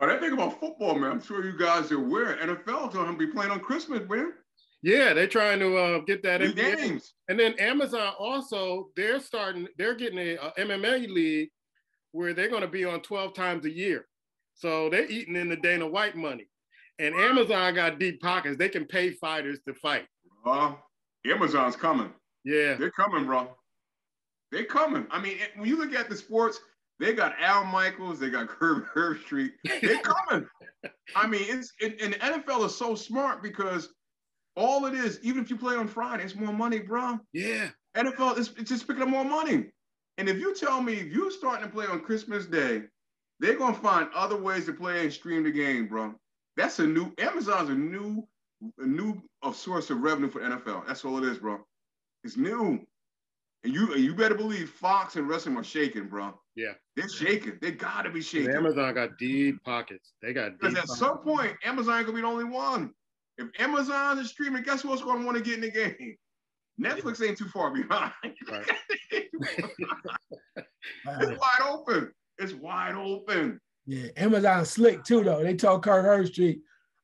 Oh, that thing about football, man. I'm sure you guys are aware. NFL told him to be playing on Christmas, man. Yeah, they're trying to get that NBA. Games. And then Amazon also, they're getting a MMA league where they're going to be on 12 times a year. So they're eating in the Dana White money. And Amazon got deep pockets. They can pay fighters to fight. Amazon's coming. Yeah. They're coming, bro. They're coming. I mean, when you look at the sports, they got Al Michaels, they got Herb Street. They're coming. I mean, and the NFL is so smart because all it is, even if you play on Friday, it's more money, bro. Yeah. NFL, it's just picking up more money. And if you tell me if you're starting to play on Christmas Day, they're going to find other ways to play and stream the game, bro. That's Amazon's a new source of revenue for NFL. That's all it is, bro. It's new. And you better believe Fox and wrestling are shaking, bro. Yeah. They're shaking. They got to be shaking. And Amazon got deep pockets. They got deep pockets. Because at some point, Amazon ain't going to be the only one. If Amazon is streaming, guess what's going to want to get in the game? Netflix ain't too far behind. Right. It's wide open. It's wide open. Yeah, Amazon slick too, though. They told Kirk Herbstreit,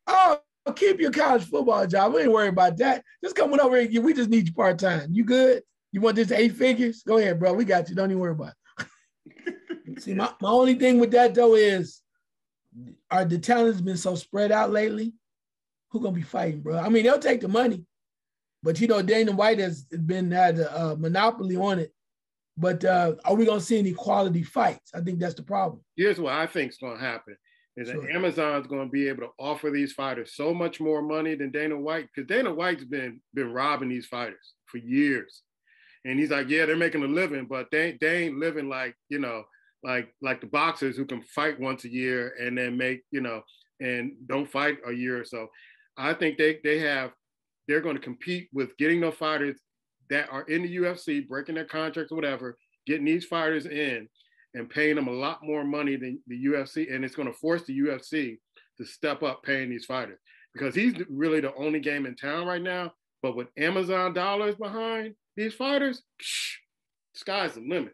"Oh, keep your college football job. We ain't worried about that. Just coming over here. We just need you part-time. You good? You want this 8 figures? Go ahead, bro. We got you. Don't even worry about it." See, my only thing with that, though, is the talent's been so spread out lately. Who gonna be fighting, bro? I mean, they'll take the money, but Dana White had a monopoly on it. But are we gonna see any quality fights? I think that's the problem. Here's what I think is gonna happen: is that Amazon's gonna be able to offer these fighters so much more money than Dana White, because Dana White's been robbing these fighters for years, and he's like, yeah, they're making a living, but they ain't living like like the boxers who can fight once a year and then make and don't fight a year or so. I think they're going to compete with getting those fighters that are in the UFC, breaking their contracts or whatever, getting these fighters in and paying them a lot more money than the UFC. And it's going to force the UFC to step up paying these fighters, because he's really the only game in town right now. But with Amazon dollars behind these fighters, sky's the limit.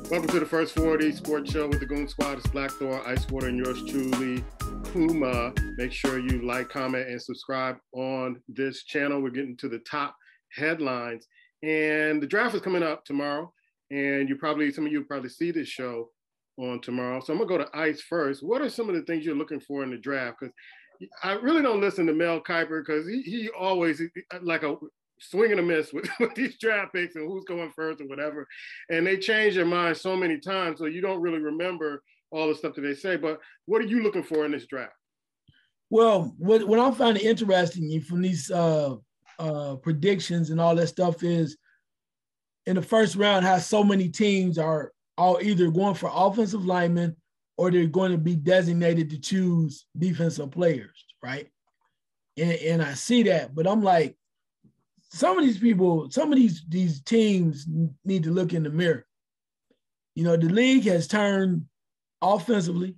Welcome to the First 40 Sports Show with the Goon Squad. It's Black Thor, Icewater, and yours truly, Kuma. Make sure you like, comment, and subscribe on this channel. We're getting to the top headlines. And the draft is coming up tomorrow. And some of you probably see this show on tomorrow. So I'm going to go to Ice first. What are some of the things you're looking for in the draft? Because I really don't listen to Mel Kiper, because he always, like a swing and a miss with these draft picks and who's going first or whatever. And they change their mind so many times, so you don't really remember all the stuff that they say. But what are you looking for in this draft? Well, what I'm finding interesting from these predictions and all that stuff is, in the first round, how so many teams are all either going for offensive linemen or they're going to be designated to choose defensive players, right? And I see that, but I'm like, some of these teams need to look in the mirror. The league has turned offensively.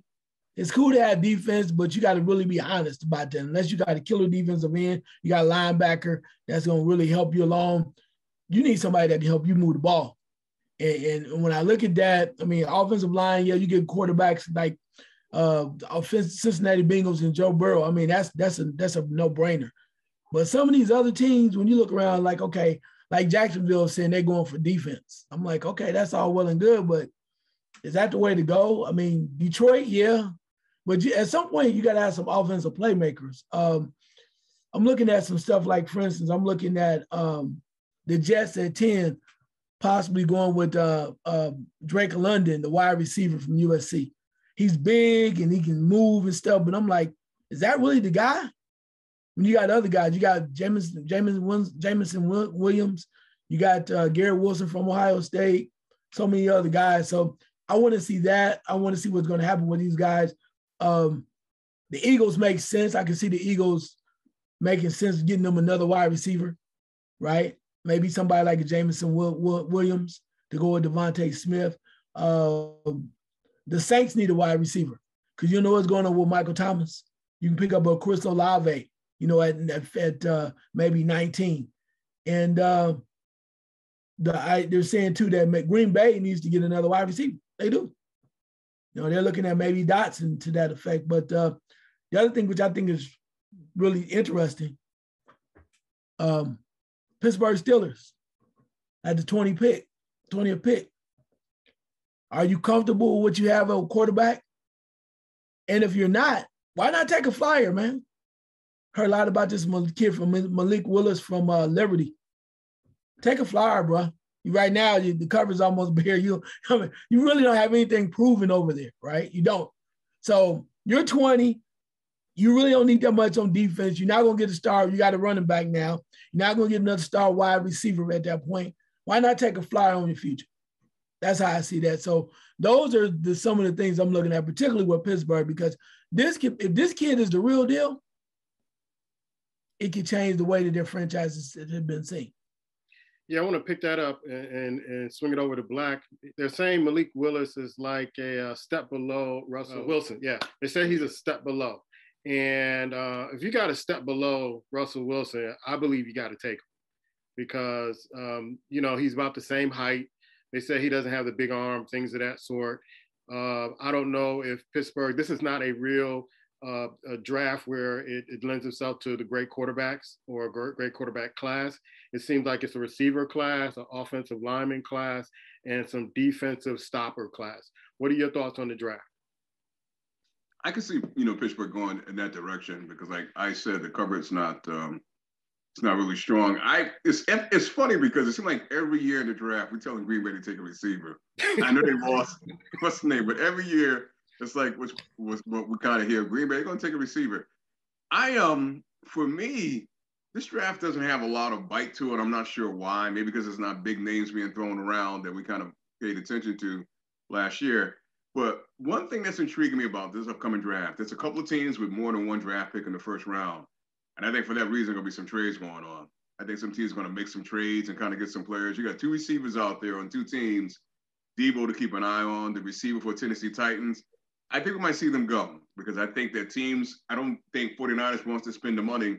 It's cool to have defense, but you got to really be honest about that. Unless you got a killer defensive end, you got a linebacker that's going to really help you along. You need somebody that can help you move the ball. And when I look at that, I mean, offensive line, yeah, you get quarterbacks like Cincinnati Bengals and Joe Burrow. I mean, that's a no-brainer. But some of these other teams, when you look around, like, okay, like Jacksonville saying they're going for defense. I'm like, okay, that's all well and good, but is that the way to go? I mean, Detroit, yeah. But at some point, you got to have some offensive playmakers. I'm looking at some stuff like, for instance, I'm looking at the Jets at 10, possibly going with Drake London, the wide receiver from USC. He's big and he can move and stuff, but I'm like, is that really the guy? When you got other guys, you got Jameson Williams, you got Garrett Wilson from Ohio State, so many other guys. So I want to see that. I want to see what's going to happen with these guys. The Eagles make sense. I can see the Eagles making sense, getting them another wide receiver, right? Maybe somebody like a Jameson Williams to go with Devontae Smith. The Saints need a wide receiver, because you know what's going on with Michael Thomas. You can pick up a Chris Olave, at maybe 19. And they're saying too that Green Bay needs to get another wide receiver. They do. They're looking at maybe Dotson to that effect. But the other thing, which I think is really interesting, Pittsburgh Steelers at the 20th pick. Are you comfortable with what you have at quarterback? And if you're not, why not take a flyer, man? Heard a lot about this kid from Malik Willis from Liberty. Take a flyer, bro. Right now, the cover's almost bare. You really don't have anything proven over there, right? You don't. So you're 20. You really don't need that much on defense. You're not going to get a star. You got a running back now. You're not going to get another star wide receiver at that point. Why not take a flyer on your future? That's how I see that. So those are some of the things I'm looking at, particularly with Pittsburgh, because if this kid is the real deal, it could change the way that their franchises have been seen. Yeah, I want to pick that up and swing it over to Black. They're saying Malik Willis is like a step below Russell Wilson. Yeah, they say he's a step below. And if you got a step below Russell Wilson, I believe you got to take him because, he's about the same height. They say he doesn't have the big arm, things of that sort. I don't know if Pittsburgh, this is not a real a draft where it lends itself to the great quarterbacks or a great quarterback class. It seems like it's a receiver class, an offensive lineman class, and some defensive stopper class. What are your thoughts on the draft? I can see, Pittsburgh going in that direction because, like I said, the coverage it's not really strong. It's funny because it seems like every year in the draft we're telling Green Bay to take a receiver. I know they lost, what's the name, but every year it's like what we kind of hear. Green Bay going to take a receiver. For me, this draft doesn't have a lot of bite to it. I'm not sure why. Maybe because it's not big names being thrown around that we kind of paid attention to last year. But one thing that's intriguing me about this upcoming draft, there's a couple of teams with more than one draft pick in the first round. And I think for that reason, there'll be some trades going on. I think some teams are going to make some trades and kind of get some players. You got two receivers out there on two teams, Debo to keep an eye on, the receiver for Tennessee Titans. I think we might see them go because I think that teams, I don't think 49ers wants to spend the money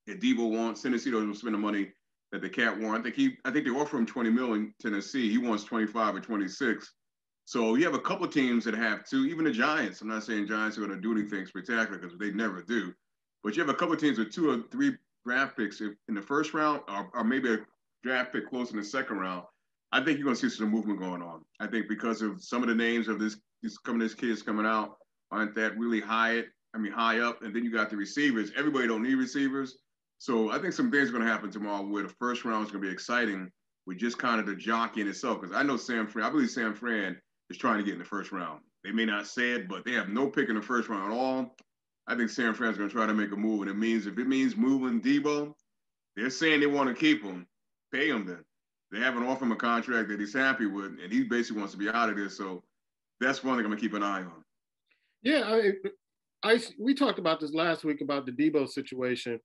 that Debo wants. Tennessee doesn't spend the money that the Cat want. I think they offer him $20 million in Tennessee. He wants 25 or 26. So you have a couple of teams that have two, even the Giants. I'm not saying Giants are going to do anything spectacular because they never do. But you have a couple of teams with 2 or 3 draft picks in the first round or maybe a draft pick close in the second round. I think you're going to see some movement going on. I think because of some of the names of these kids coming out aren't that really high up. And then you got the receivers. Everybody don't need receivers. So I think some things are going to happen tomorrow where the first round is going to be exciting with just kind of the jockey in itself. Because I know I believe San Fran is trying to get in the first round. They may not say it, but they have no pick in the first round at all. I think San Fran's going to try to make a move. And if it means moving Debo, they're saying they want to keep him, pay him then. They haven't offered him a contract that he's happy with, and he basically wants to be out of there. So that's one they're going to keep an eye on. Yeah, we talked about this last week about the Debo situation.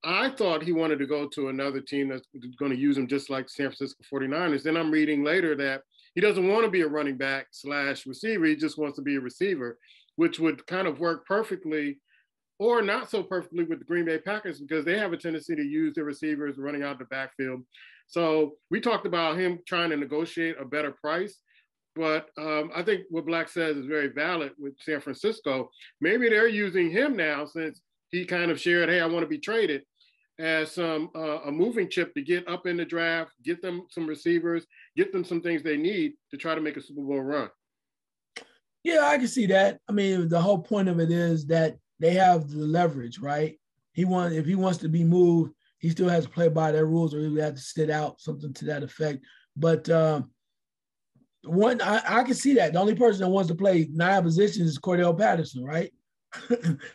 I thought he wanted to go to another team that's going to use him just like San Francisco 49ers. Then I'm reading later that he doesn't want to be a running back / receiver. He just wants to be a receiver, which would kind of work perfectly or not so perfectly with the Green Bay Packers because they have a tendency to use their receivers running out the backfield. So we talked about him trying to negotiate a better price, but I think what Black says is very valid with San Francisco. Maybe they're using him now since he kind of shared, hey, I want to be traded as a moving chip to get up in the draft, get them some receivers, get them some things they need to try to make a Super Bowl run. Yeah, I can see that. I mean, the whole point of it is that they have the leverage, right? If he wants to be moved, he still has to play by their rules or he would have to sit out, something to that effect. But I can see that. The only person that wants to play 9 positions is Cordell Patterson, right?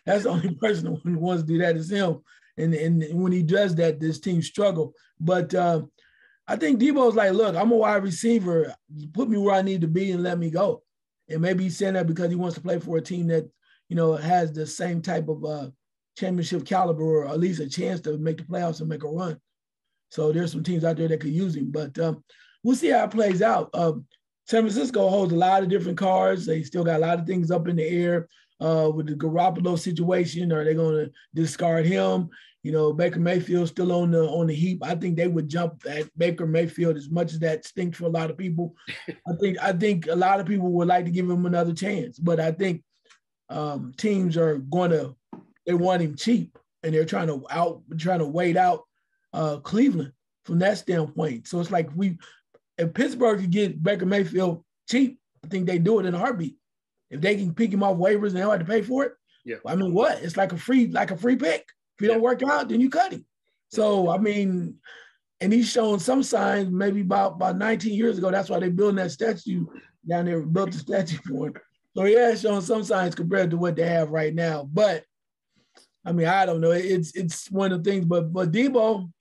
That's the only person who wants to do that is him. And when he does that, this team struggle. But I think Debo's like, look, I'm a wide receiver. Put me where I need to be and let me go. And maybe he's saying that because he wants to play for a team that, has the same type of championship caliber or at least a chance to make the playoffs and make a run. So there's some teams out there that could use him. But we'll see how it plays out. San Francisco holds a lot of different cards. They still got a lot of things up in the air. with the Garoppolo situation? Are they going to discard him? You know, Baker Mayfield still on the heap. I think they would jump at Baker Mayfield as much as that stinks for a lot of people. I think a lot of people would like to give him another chance, but I think teams are they want him cheap, and they're trying to wait out Cleveland from that standpoint. So it's like if Pittsburgh could get Baker Mayfield cheap, I think they do it in a heartbeat. If they can pick him off waivers and they don't have to pay for it, yeah. I mean, what? It's like a free pick. If he don't work out, then you cut him. So I mean, and he's shown some signs. Maybe about 19 years ago, that's why they building that statue down there. Built the statue for him. So he has shown some signs compared to what they have right now. But I mean, I don't know. It's one of the things. But Debo,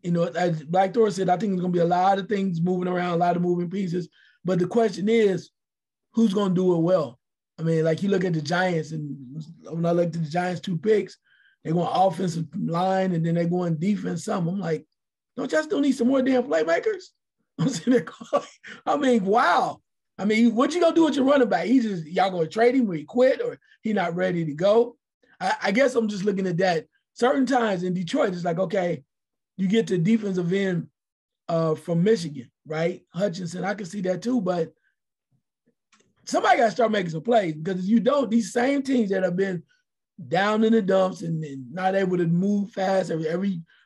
you know, as Black Thor said, I think there's going to be a lot of things moving around, a lot of moving pieces. But the question is, who's going to do it well? I mean, like you look at the Giants, and when I look at the Giants' 2 picks, they're going offensive line, and then they're going defense some. I'm like, don't y'all still need some more damn playmakers? I'm sitting there going, I mean, wow. I mean, what you going to do with your running back? Y'all going to trade him or he quit or he not ready to go? I guess I'm just looking at that. Certain times in Detroit, it's like, okay, you get the defensive end from Michigan, right? Hutchinson, I can see that too, but somebody got to start making some plays, because if you don't, these same teams that have been down in the dumps and not able to move fast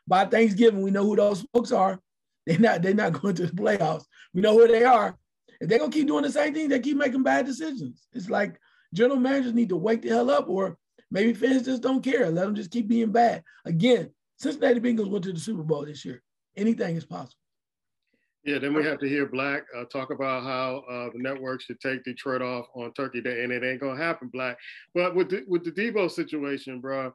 by Thanksgiving, we know who those folks are. They're not going to the playoffs. We know who they are. If they're going to keep doing the same thing, they keep making bad decisions. It's like general managers need to wake the hell up, or maybe fans just don't care. Let them just keep being bad. Again, Cincinnati Bengals went to the Super Bowl this year. Anything is possible. Yeah, then we have to hear Black talk about how the network should take Detroit off on Turkey Day, and it ain't gonna happen, Black. But with the Debo situation, bro,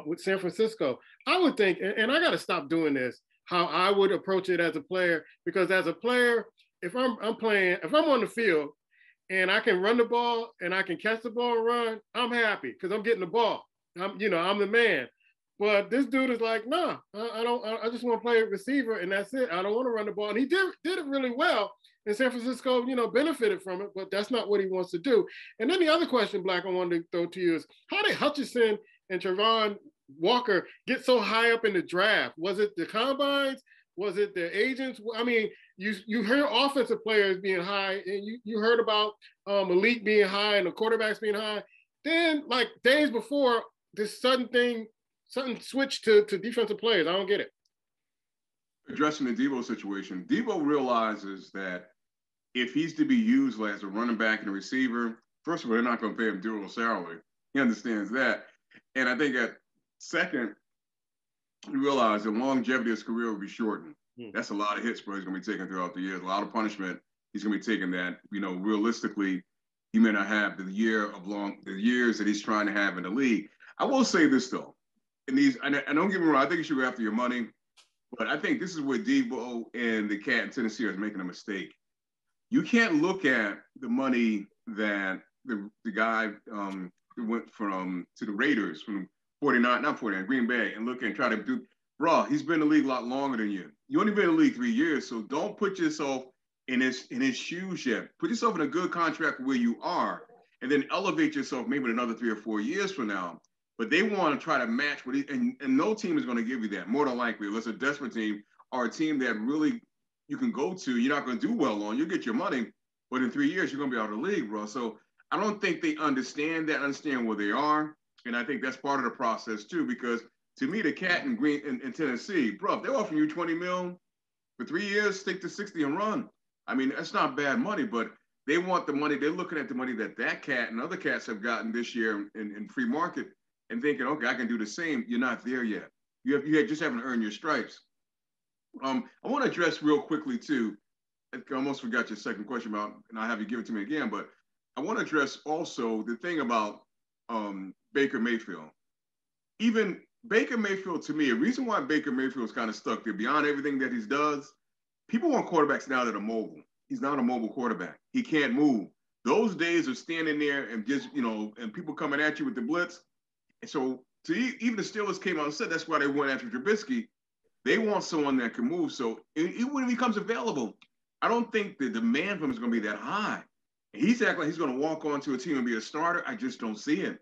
with San Francisco, I would think, and I got to stop doing this, how I would approach it as a player, because as a player, if I'm on the field and I can run the ball and I can catch the ball and run, I'm happy because I'm getting the ball. I'm the man. But this dude is like, nah, I don't. I just want to play receiver, and that's it. I don't want to run the ball. And he did it really well. And San Francisco, benefited from it, but that's not what he wants to do. And then the other question, Black, I wanted to throw to you is, how did Hutchinson and Travon Walker get so high up in the draft? Was it the combines? Was it the agents? I mean, you heard offensive players being high, and you heard about Malik being high and the quarterbacks being high. Then, like days before, this sudden switch to defensive players. I don't get it. Addressing the Debo situation, Debo realizes that if he's to be used as a running back and a receiver, first of all, they're not going to pay him dual salary. He understands that. And I think at second, he realized the longevity of his career will be shortened. That's a lot of hits, bro. He's going to be taking throughout the years, a lot of punishment. He's going to be taking that. Realistically, he may not have the years that he's trying to have in the league. I will say this, though. And don't get me wrong, I think you should go after your money, but I think this is where Debo and the Cat in Tennessee are making a mistake. You can't look at the money that the guy who went to the Raiders from Green Bay, and look and try to do, bro, he's been in the league a lot longer than you. You only been in the league 3 years, so don't put yourself in his shoes yet. Put yourself in a good contract where you are, and then elevate yourself maybe another 3 or 4 years from now. But they want to try to match what and no team is going to give you that, more than likely, unless a desperate team or a team that really you can go to. You're not going to do well on. You'll get your money, but in 3 years, you're going to be out of the league, bro. So I don't think they understand where they are. And I think that's part of the process, too, because to me, the Cat in Tennessee, bro, if they're offering you $20 million for 3 years, stick to 60 and run. I mean, that's not bad money, but they want the money. They're looking at the money that Cat and other cats have gotten this year in free market, and thinking, okay, I can do the same. You're not there yet. You just haven't earned your stripes. I want to address real quickly too. I almost forgot your second question about, and I'll have you give it to me again. But I want to address also the thing about Baker Mayfield. Even Baker Mayfield, to me, a reason why Baker Mayfield is kind of stuck there, beyond everything that he does, people want quarterbacks now that are mobile. He's not a mobile quarterback. He can't move. Those days of standing there and just and people coming at you with the blitz. And so even the Steelers came out and said that's why they went after Trubisky. They want someone that can move. So even when he becomes available, I don't think the demand for him is going to be that high. He's acting like he's going to walk onto a team and be a starter. I just don't see it.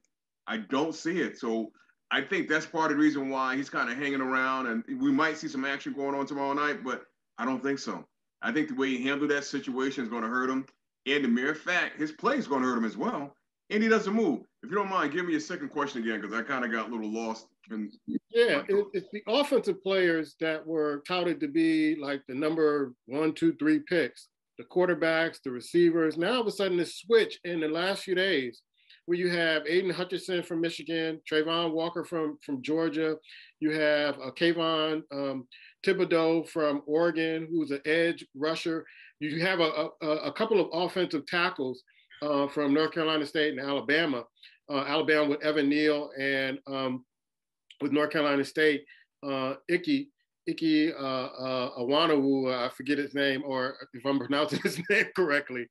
I don't see it. So I think that's part of the reason why he's kind of hanging around, and we might see some action going on tomorrow night, but I don't think so. I think the way he handled that situation is going to hurt him. And the mere fact, his play is going to hurt him as well. And he doesn't move. If you don't mind, give me a second question again, because I kind of got a little lost. It's the offensive players that were touted to be like the number 1, 2, 3 picks, the quarterbacks, the receivers. Now all of a sudden, this switch in the last few days, where you have Aiden Hutchinson from Michigan, Trayvon Walker from Georgia, you have Kayvon Thibodeau from Oregon, who's an edge rusher. You have a couple of offensive tackles from North Carolina State and Alabama. Alabama with Evan Neal, and with North Carolina State, Ike Awanawu, I forget his name, or if I'm pronouncing his name correctly.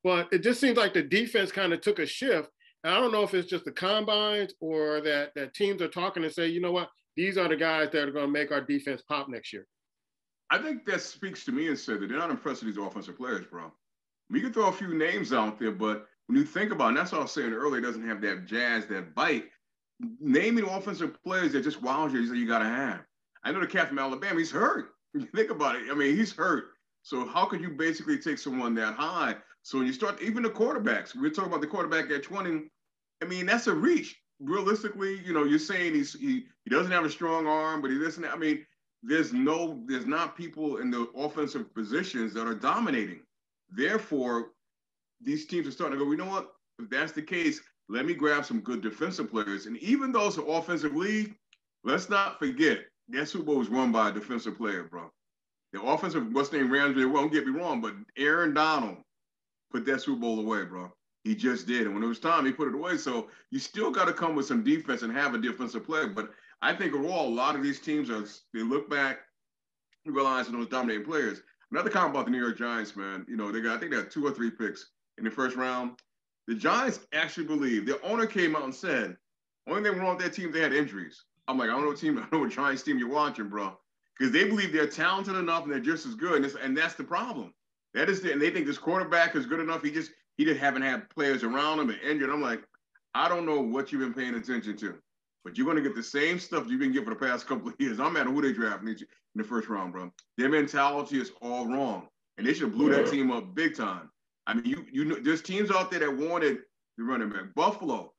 But it just seems like the defense kind of took a shift. And I don't know if it's just the combines or that teams are talking and say, you know what, these are the guys that are going to make our defense pop next year. I think that speaks to me and said that they're not impressed with these offensive players, bro. We can throw a few names out there, but when you think about it, and that's what I was saying earlier, it doesn't have that jazz, that bite. Naming offensive players that just wow you got to have. I know the cat from Alabama, he's hurt. When you think about it, I mean, he's hurt. So how could you basically take someone that high? So when you start, even the quarterbacks, we're talking about the quarterback at 20, I mean, that's a reach. Realistically, you know, you're saying he doesn't have a strong arm, but he doesn't, I mean, there's not people in the offensive positions that are dominating. Therefore, these teams are starting to go, you know what? If that's the case, let me grab some good defensive players. And even though it's an offensive league, let's not forget, that Super Bowl was won by a defensive player, bro. The offensive, what's name, Ramsey, well, don't get me wrong, but Aaron Donald put that Super Bowl away, bro. He just did. And when it was time, he put it away. So you still got to come with some defense and have a defensive player. But I think overall, a lot of these teams, they look back, realize those dominating players. Another comment about the New York Giants, man. You know, I think they had 2 or 3 picks in the first round. The Giants actually believe, their owner came out and said, only thing wrong with that team, they had injuries. I'm like, I don't know what Giants team you're watching, bro. Because they believe they're talented enough and they're just as good. And that's the problem. And they think this quarterback is good enough. He just haven't had players around him and injured. I'm like, I don't know what you've been paying attention to. But you're going to get the same stuff you've been getting for the past couple of years. No matter who they draft in the first round, bro. Their mentality is all wrong. And they should have blew that team up big time. I mean, you know, there's teams out there that wanted the running back. Buffalo,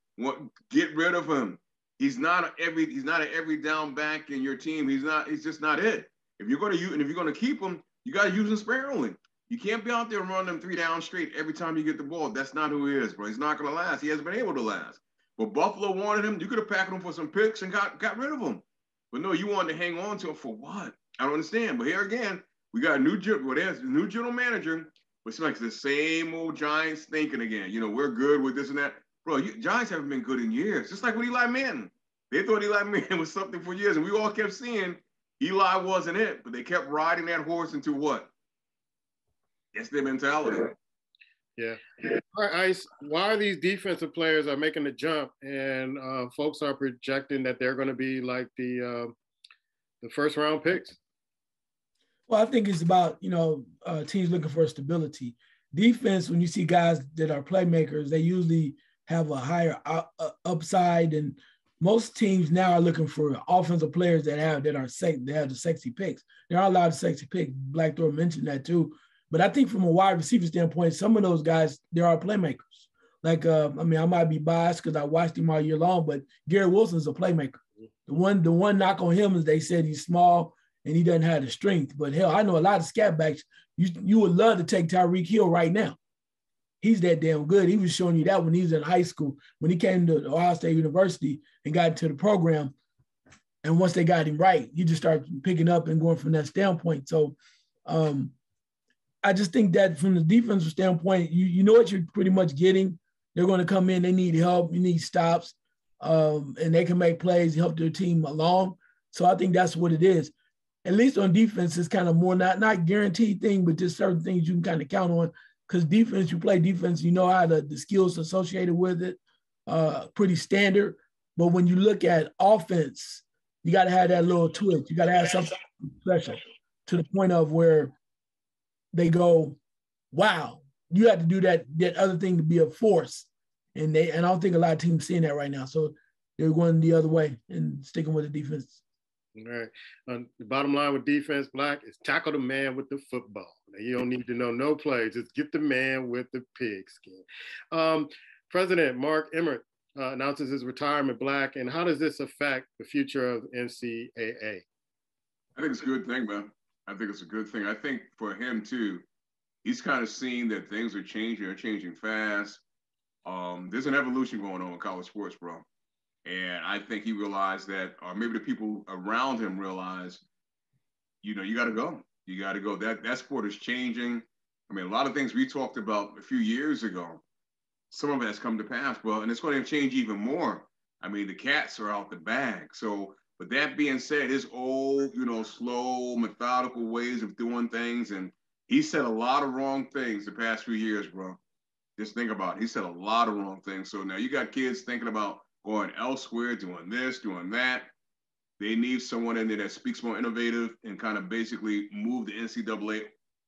get rid of him. He's not an every down back in your team. He's just not it. If you're going to keep him, you got to use him sparingly. You can't be out there running them 3 down straight every time you get the ball. That's not who he is, bro. He's not going to last. He hasn't been able to last. But Buffalo wanted him. You could have packed him for some picks and got rid of him. But no, you wanted to hang on to him for what? I don't understand. But here again, we got a new general manager. But it's like the same old Giants thinking again. You know, we're good with this and that. Bro, Giants haven't been good in years. Just like with Eli Manning. They thought Eli Manning was something for years. And we all kept seeing Eli wasn't it. But they kept riding that horse into what? That's their mentality. Yeah. All right, Ice, why are these defensive players are making the jump and folks are projecting that they're going to be like the first round picks? Well, I think it's about, you know, teams looking for stability. Defense, when you see guys that are playmakers, they usually have a higher upside, and most teams now are looking for offensive players that have the sexy picks. There are a lot of sexy picks. Blackthorn mentioned that too. But I think from a wide receiver standpoint, some of those guys, there are playmakers. Like, I might be biased because I watched him all year long, but Garrett Wilson's a playmaker. The one knock on him is they said he's small and he doesn't have the strength. But hell, I know a lot of scat backs. You would love to take Tyreek Hill right now. He's that damn good. He was showing you that when he was in high school, when he came to Ohio State University and got into the program. And once they got him right, he just started picking up and going from that standpoint. So, I just think that from the defensive standpoint, you know what you're pretty much getting. They're going to come in. They need help. You need stops, and they can make plays, help their team along. So I think that's what it is. At least on defense, it's kind of more not guaranteed thing, but just certain things you can kind of count on. Because defense, you play defense, you know how the skills associated with it, pretty standard. But when you look at offense, you got to have that little twist. You got to have something special to the point of where they go, wow, you have to do that other thing to be a force. And I don't think a lot of teams seeing that right now. So they're going the other way and sticking with the defense. All right. The bottom line with defense, Black, is tackle the man with the football. Now, you don't need to know no plays. Just get the man with the pigskin. President Mark Emmert announces his retirement, Black, and how does this affect the future of NCAA? I think it's a good thing, man. I think it's a good thing. I think for him, too, he's kind of seen that things are changing. They're changing fast. There's an evolution going on in college sports, bro. And I think he realized that, or maybe the people around him realized, you know, you got to go. You got to go. That sport is changing. I mean, a lot of things we talked about a few years ago, some of it has come to pass, bro, and it's going to change even more. I mean, the cats are out the bag. So, with that being said, his old, you know, slow, methodical ways of doing things, and he said a lot of wrong things the past few years, bro. Just think about it. He said a lot of wrong things. So now you got kids thinking about going elsewhere, doing this, doing that. They need someone in there that speaks more innovative and kind of basically move the NCAA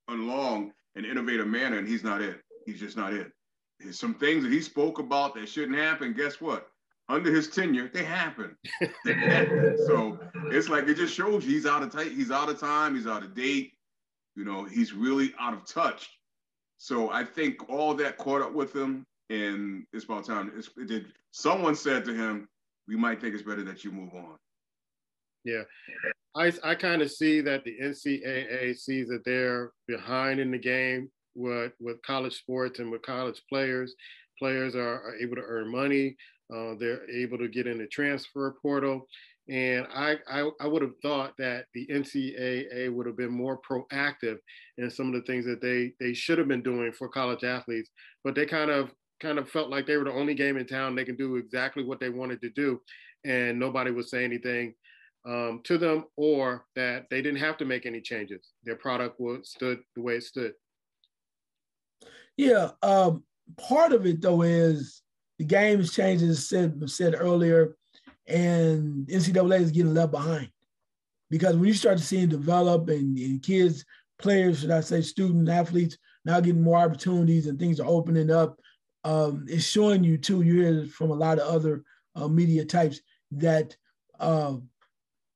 along in an innovative manner, and he's not it. He's just not it. There's some things that he spoke about that shouldn't happen. Guess what? Under his tenure, they happen. So it's like it just shows you he's out of time. He's out of date. You know, he's really out of touch. So I think all that caught up with him, and it's about time. Someone said to him, "We might think it's better that you move on." Yeah, I kind of see that the NCAA sees that they're behind in the game with college sports and with college players. Players are able to earn money. They're able to get in the transfer portal. And I would have thought that the NCAA would have been more proactive in some of the things that they should have been doing for college athletes, but they kind of felt like they were the only game in town. They can do exactly what they wanted to do, and nobody would say anything to them, or that they didn't have to make any changes. Their product stood the way it stood. Yeah, part of it though is the game is changing, as said earlier, and NCAA is getting left behind, because when you start to see them develop and kids, players, should I say, student athletes now getting more opportunities and things are opening up, it's showing you too. You hear from a lot of other media types that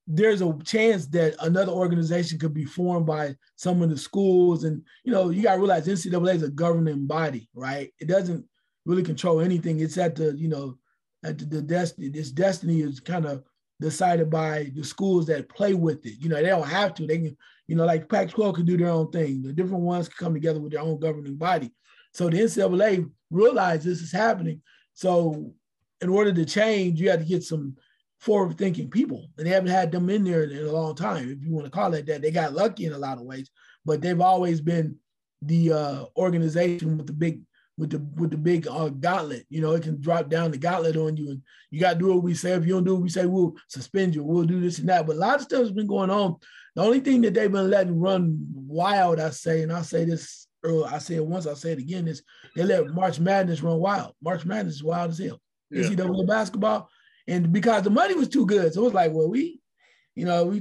there's a chance that another organization could be formed by some of the schools. And, you know, you got to realize NCAA is a governing body, right? It doesn't really control anything. It's at the, you know, at the destiny. This destiny is kind of decided by the schools that play with it. You know, they don't have to. They can, you know, like Pac-12 can do their own thing. The different ones can come together with their own governing body. So the NCAA realized this is happening. So in order to change, you have to get some forward-thinking people, and they haven't had them in there in a long time, if you want to call it that. They got lucky in a lot of ways, but they've always been the organization with the big gauntlet. You know, it can drop down the gauntlet on you, and you got to do what we say. If you don't do what we say, we'll suspend you. We'll do this and that. But a lot of stuff has been going on. The only thing that they've been letting run wild, I say, and I'll say this earlier, I say it once, I'll say it again, is they let March Madness run wild. March Madness is wild as hell. Yeah. NCAA basketball. And because the money was too good. So it was like, well, we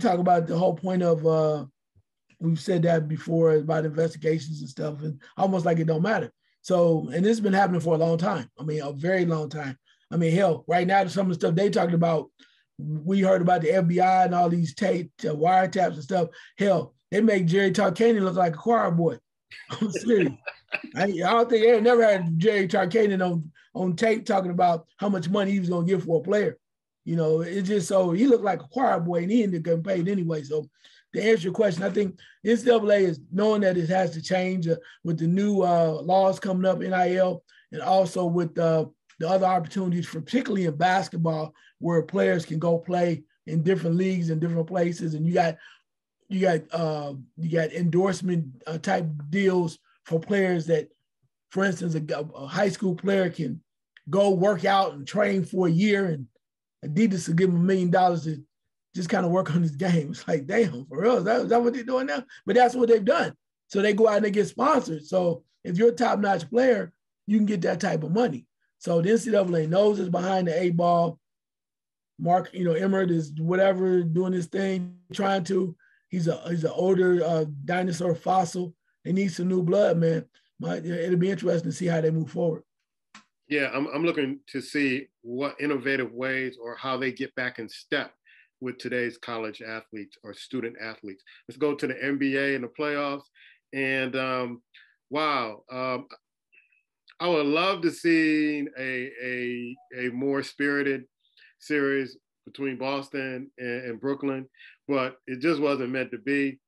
talk about the whole point of, we've said that before about investigations and stuff, and almost like it don't matter. So, and this has been happening for a long time. I mean, a very long time. I mean, hell, right now, some of the stuff they talking about, we heard about the FBI and all these wiretaps and stuff. Hell, they make Jerry Tarkanian look like a choir boy. I'm serious. I don't think they never had Jerry Tarkanian on tape talking about how much money he was going to give for a player. You know, it's just so he looked like a choir boy, and he ended up getting paid anyway. So to answer your question, I think NCAA is knowing that it has to change with the new laws coming up, NIL, and also with the other opportunities, particularly in basketball, where players can go play in different leagues in different places, and you got endorsement type deals for players that, for instance, a high school player can go work out and train for a year, and Adidas will give him $1 million to just kind of work on his game. It's like, damn, for real, is that what they're doing now? But that's what they've done. So they go out and they get sponsored. So if you're a top-notch player, you can get that type of money. So the NCAA knows it's behind the 8 ball. Mark, Emmert is whatever doing his thing, he's an older dinosaur fossil. They need some new blood, man. it'll be interesting to see how they move forward. Yeah, I'm looking to see what innovative ways or how they get back in step with today's college athletes or student athletes. Let's go to the NBA and the playoffs. And wow, I would love to see a more spirited series between Boston and Brooklyn, but it just wasn't meant to be.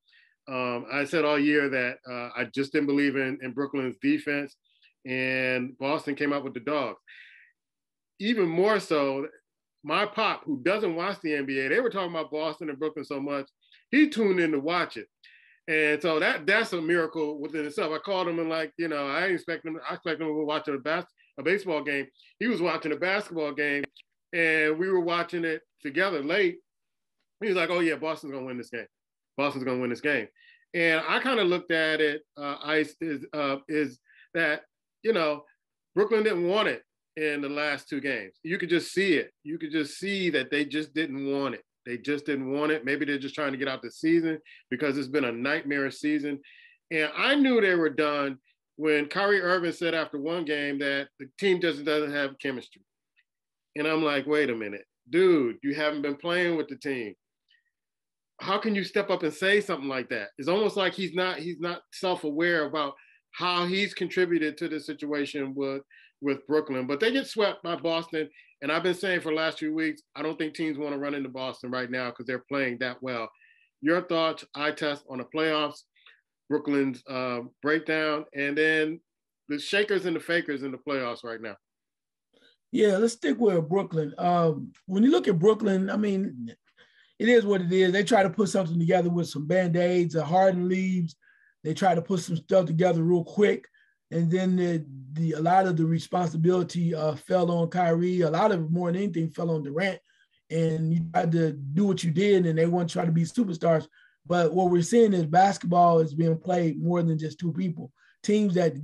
I said all year that I just didn't believe in Brooklyn's defense, and Boston came out with the dogs. Even more so, my pop, who doesn't watch the NBA, they were talking about Boston and Brooklyn so much, he tuned in to watch it. And so that's a miracle within itself. I called him and I expect him to watch a baseball game. He was watching a basketball game, and we were watching it together late. He was like, oh yeah, Boston's gonna win this game. Boston's gonna win this game. And I kind of looked at it, is that, Brooklyn didn't want it in the last two games. You could just see it. You could just see that they just didn't want it. They just didn't want it. Maybe they're just trying to get out the season because it's been a nightmare season. And I knew they were done when Kyrie Irving said after one game that the team just doesn't have chemistry. And I'm like, wait a minute, dude, you haven't been playing with the team. How can you step up and say something like that? It's almost like he's not self-aware about how he's contributed to the situation with Brooklyn. But they get swept by Boston. And I've been saying for the last few weeks, I don't think teams want to run into Boston right now because they're playing that well. Your thoughts, eye test on the playoffs, Brooklyn's breakdown, and then the shakers and the fakers in the playoffs right now. Yeah, let's stick with Brooklyn. When you look at Brooklyn, I mean, it is what it is. They try to put something together with some Band-Aids, Harden leaves. They try to put some stuff together real quick. And then a lot of the responsibility fell on Kyrie. A lot of it, more than anything, fell on Durant. And you tried to do what you did, and they want to try to be superstars. But what we're seeing is basketball is being played more than just two people. Teams that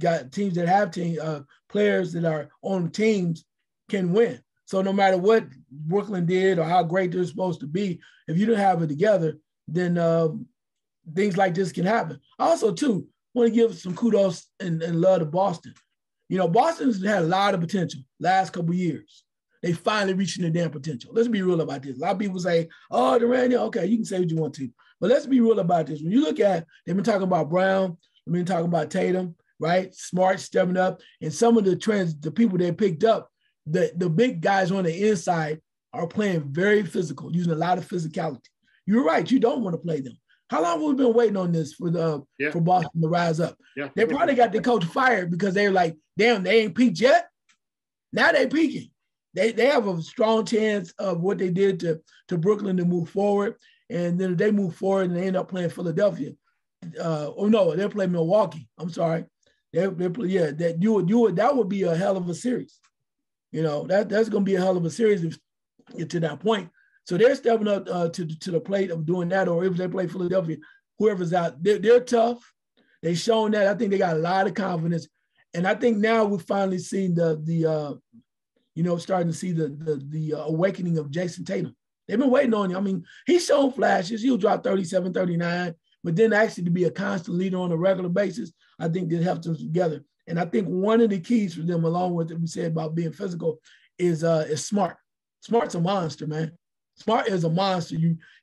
have players that are on teams can win. So no matter what Brooklyn did or how great they're supposed to be, if you don't have it together, then things like this can happen. Also, too, want to give some kudos and love to Boston. Boston's had a lot of potential last couple of years. They finally reaching their damn potential. Let's be real about this. A lot of people say, oh, Durant, okay, you can say what you want to. But let's be real about this. When you look at, they've been talking about Brown, they've been talking about Tatum, right? Smart stepping up. And some of the trends, the people they picked up, the big guys on the inside are playing very physical, using a lot of physicality. You're right. You don't want to play them. How long have we been waiting on this for Boston to rise up? Yeah. They probably got their coach fired because they were like, damn, they ain't peaked yet. Now they peaking. They have a strong chance of what they did to Brooklyn to move forward. And then if they move forward and they end up playing Philadelphia. They'll play Milwaukee. I'm sorry. That would be a hell of a series. That's going to be a hell of a series if you get to that point. So they're stepping up to the plate of doing that, or if they play Philadelphia, whoever's out, they're tough. They've shown that. I think they got a lot of confidence. And I think now we've finally seen starting to see the awakening of Jason Tatum. They've been waiting on him. I mean, he's shown flashes. He'll drop 37, 39, but then actually to be a constant leader on a regular basis, I think that helps them together. And I think one of the keys for them, along with what we said about being physical, is Smart. Smart's a monster, man. Smart is a monster.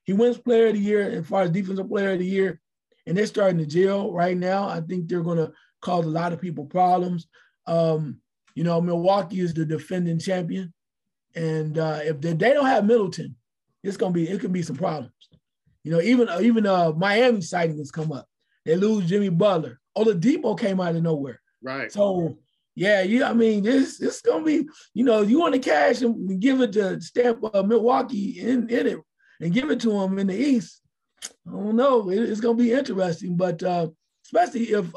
He wins Player of the Year as far as Defensive Player of the Year, and they're starting to gel right now. I think they're going to cause a lot of people problems. Milwaukee is the defending champion, and if they don't have Middleton, it can be some problems. Even Miami sighting has come up. They lose Jimmy Butler. Oladipo came out of nowhere. Right. So I mean, it's gonna be, you want to cash and give it to stamp Milwaukee in it and give it to them in the East. I don't know. It's gonna be interesting, but especially if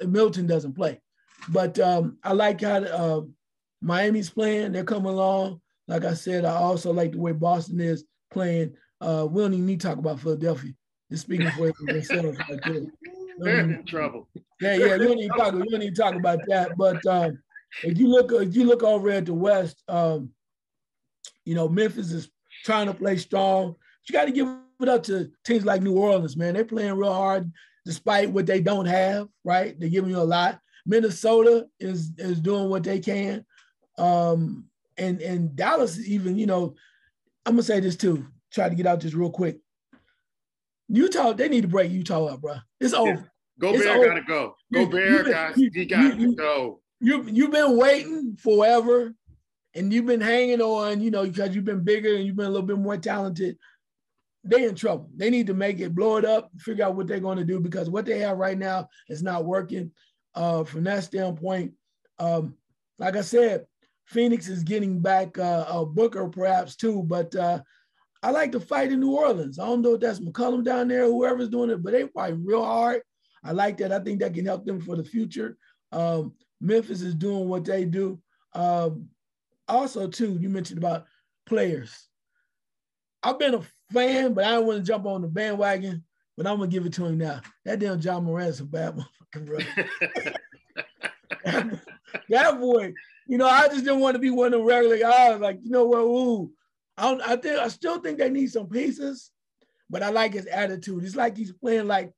Milton doesn't play. But I like how Miami's playing. They're coming along. Like I said, I also like the way Boston is playing. We don't even need to talk about Philadelphia. Just speaking for themselves right there. They're in trouble. Yeah. We don't need to talk about that. But if you look over at the West, Memphis is trying to play strong. You got to give it up to teams like New Orleans, man. They're playing real hard despite what they don't have, right? They're giving you a lot. Minnesota is doing what they can. And Dallas even, you know, I'm going to say this too. Try to get out this real quick. Utah, they need to break Utah up, bro. It's over. Gobert got to go. Gobert got to go. You've been waiting forever, and you've been hanging on, you know, because you've been bigger and you've been a little bit more talented. They're in trouble. They need to make it, blow it up, figure out what they're going to do, because what they have right now is not working. From that standpoint, like I said, Phoenix is getting back Booker perhaps too, but I like to fight in New Orleans. I don't know if that's McCollum down there, whoever's doing it, but they fight real hard. I like that. I think that can help them for the future. Memphis is doing what they do. Also, too, you mentioned about players. I've been a fan, but I don't want to jump on the bandwagon, but I'm going to give it to him now. That damn John Morant's a bad motherfucking brother. That boy, you know, I just didn't want to be one of the regular guys. Like, you know what, ooh. I still think they need some pieces, but I like his attitude. It's like he's playing like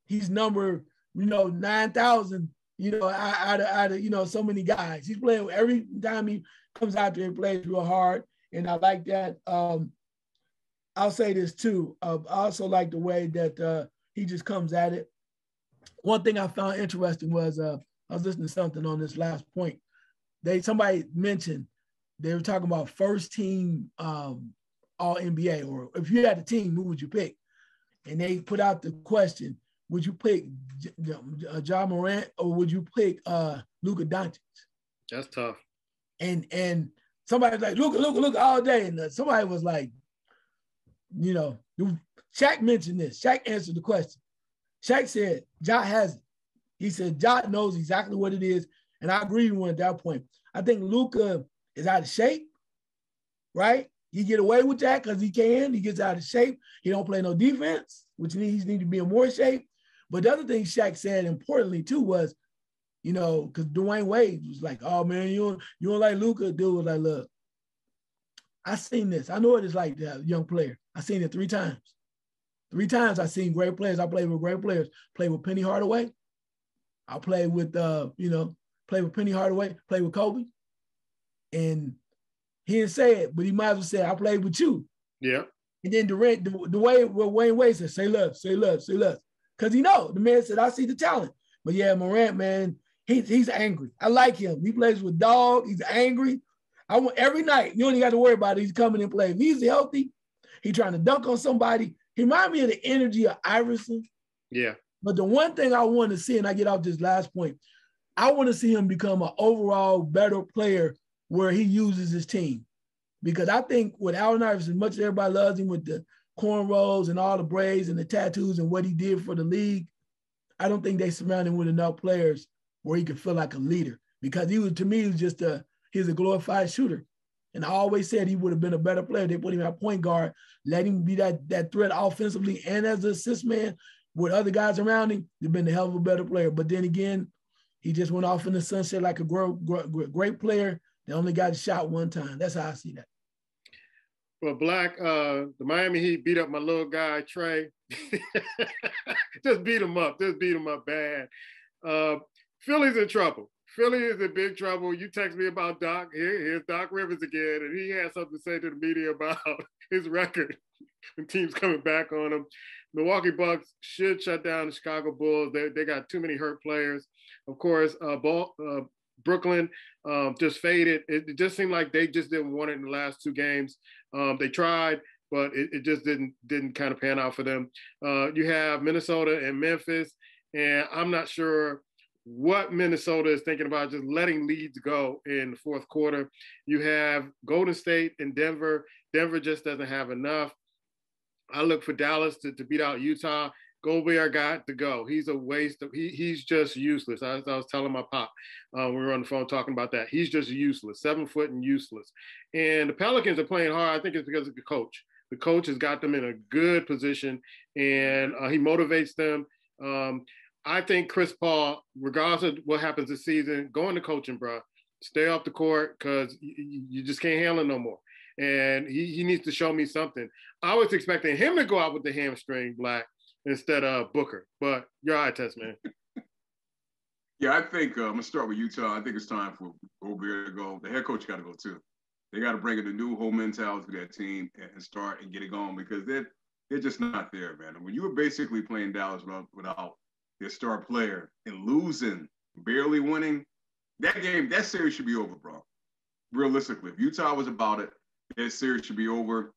he's number, you know, 9,000, you know, out of, you know, so many guys. He's playing every time he comes out there and plays real hard, and I like that. I'll say this too. I also like the way that he just comes at it. One thing I found interesting was I was listening to something on this last point. Somebody mentioned they were talking about first team all NBA, or if you had a team, who would you pick? And they put out the question: would you pick Ja Morant or would you pick Luka Doncic? That's tough. And somebody was like, Luka all day, and somebody was like, you know, Shaq mentioned this. Shaq answered the question. Shaq said, Ja has it. He said, Ja knows exactly what it is. And I agree with him at that point. I think Luka is out of shape, right? He get away with that because he can. He gets out of shape. He don't play no defense, which means he needs to be in more shape. But the other thing Shaq said importantly too was, you know, because Dwayne Wade was like, oh man, you don't like Luka? Dude was like, look, I seen this. I know what it's like to have a young player. I seen it 3 times. 3 times I seen great players. I played with great players. Played with Penny Hardaway. I played with, played with Penny Hardaway. Played with Kobe. And he didn't say it, but he might as well say, I played with you. Yeah. And then the way Wayne Wade said, say less, say less, say less. Because he know. The man said, I see the talent. But yeah, Morant, man, he's angry. I like him. He plays with dog. He's angry. I want every night, you don't even got to worry about it. He's coming and playing. If he's healthy, he's trying to dunk on somebody. He reminds me of the energy of Iverson. Yeah. But the one thing I want to see, and I get off this last point, I want to see him become an overall better player where he uses his team. Because I think with Allen Iverson, as much as everybody loves him with the cornrows and all the braids and the tattoos and what he did for the league, I don't think they surround him with enough players where he could feel like a leader. Because to me, he's a glorified shooter. And I always said he would have been a better player. They put him at point guard, let him be that threat offensively and as an assist man with other guys around him, he'd been a hell of a better player. But then again, he just went off in the sunset like a great player. They only got a shot one time. That's how I see that. Well, Black, the Miami Heat beat up my little guy, Trey. Just beat him up. Just beat him up bad. Philly's in trouble. Philly is in big trouble. You text me about Doc. Here's Doc Rivers again, and he has something to say to the media about his record when teams coming back on him. Milwaukee Bucks should shut down the Chicago Bulls. They got too many hurt players. Of course, Brooklyn just faded. It just seemed like they just didn't want it in the last 2 games. They tried, but it just didn't kind of pan out for them. You have Minnesota and Memphis, and I'm not sure what Minnesota is thinking about just letting leads go in the 4th quarter. You have Golden State and Denver. Denver just doesn't have enough. I look for Dallas to beat out Utah. Gobert got to go. He's a waste. He's just useless. I was telling my pop we were on the phone talking about that. He's just useless, 7 foot and useless. And the Pelicans are playing hard. I think it's because of the coach. The coach has got them in a good position, and he motivates them. I think Chris Paul, regardless of what happens this season, go into coaching, bro. Stay off the court because you just can't handle it no more. and he needs to show me something. I was expecting him to go out with the hamstring, Black, instead of Booker. But your eye test, man. Yeah, I think I'm gonna start with Utah. I think it's time for Gobert to go. The head coach got to go too. They got to bring in a new whole mentality to that team and start and get it going because they're just not there, man. And when you were basically playing Dallas without their star player and losing, barely winning, that series should be over, bro. Realistically, if Utah was about it, that series should be over.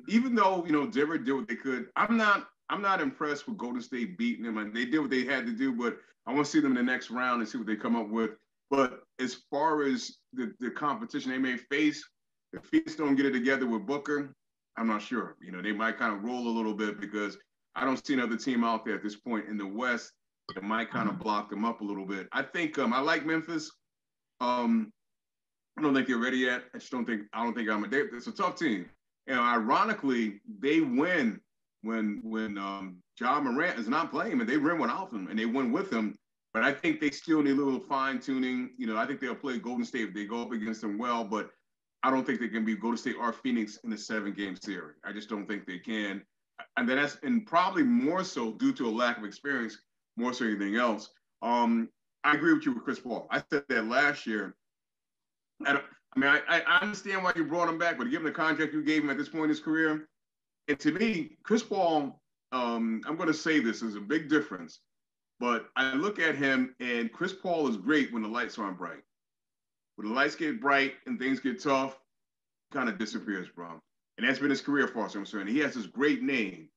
Even though Denver did what they could, I'm not impressed with Golden State beating them. And they did what they had to do, but I want to see them in the next round and see what they come up with. But as far as the competition they may face, if Phoenix don't get it together with Booker, I'm not sure. They might kind of roll a little bit because I don't see another team out there at this point in the West that might kind of block them up a little bit. I think I like Memphis. I don't think they're ready yet. I don't think it's a tough team. Ironically, they win when Ja Morant is not playing, and they win without him, and they win with him. But I think they still need a little fine-tuning. I think they'll play Golden State if they go up against them well, but I don't think they can be Golden State or Phoenix in a 7-game series. I just don't think they can. And probably more so due to a lack of experience, more so anything else. I agree with you with Chris Paul. I said that last year. I understand why you brought him back, but given the contract you gave him at this point in his career, and to me, Chris Paul, I'm going to say this, is a big difference. But I look at him, and Chris Paul is great when the lights aren't bright. When the lights get bright and things get tough, kind of disappears, bro. And that's been his career, as far as I'm concerned. He has this great name.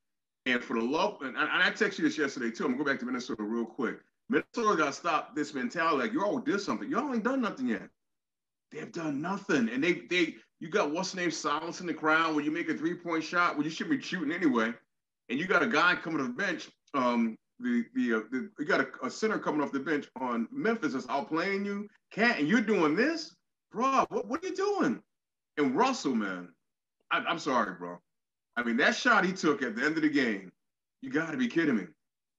And for the love, and I texted you this yesterday, too. I'm going to go back to Minnesota real quick. Minnesota got to stop this mentality like, y'all did something. Y'all ain't done nothing yet. They have done nothing. And you got what's name silence in the crowd when you make a 3-point shot, well, you should be shooting anyway. And you got a guy coming to the bench, you got a center coming off the bench on Memphis that's outplaying you, and you're doing this, bro. What are you doing? And Russell, man, I'm sorry, bro. I mean, that shot he took at the end of the game, you got to be kidding me.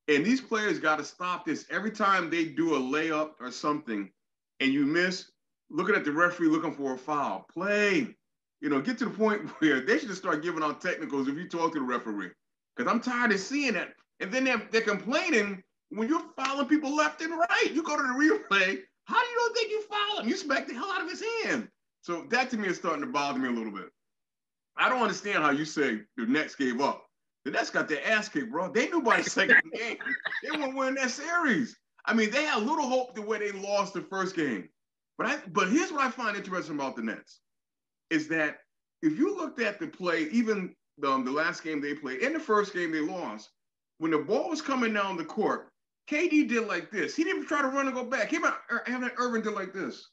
And these players got to stop this. Every time they do a layup or something, and you miss, looking at the referee looking for a foul, play. Get to the point where they should just start giving out technicals if you talk to the referee, because I'm tired of seeing that. And then they're complaining when you're fouling people left and right. You go to the replay. How do you don't think you foul him? You smack the hell out of his hand. So that to me is starting to bother me a little bit. I don't understand how you say the Nets gave up. The Nets got their ass kicked, bro. They knew by the second game they wouldn't win that series. I mean, they had little hope the way they lost the first game. But here's what I find interesting about the Nets is that if you looked at the play, even the last game they played, in the first game they lost, when the ball was coming down the court, KD did like this. He didn't try to run and go back. Having Irvin did like this.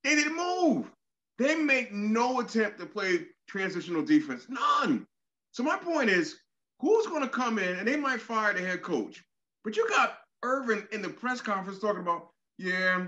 They didn't move. They make no attempt to play transitional defense. None. So my point is, who's going to come in, and they might fire the head coach, but you got Irvin in the press conference talking about, yeah,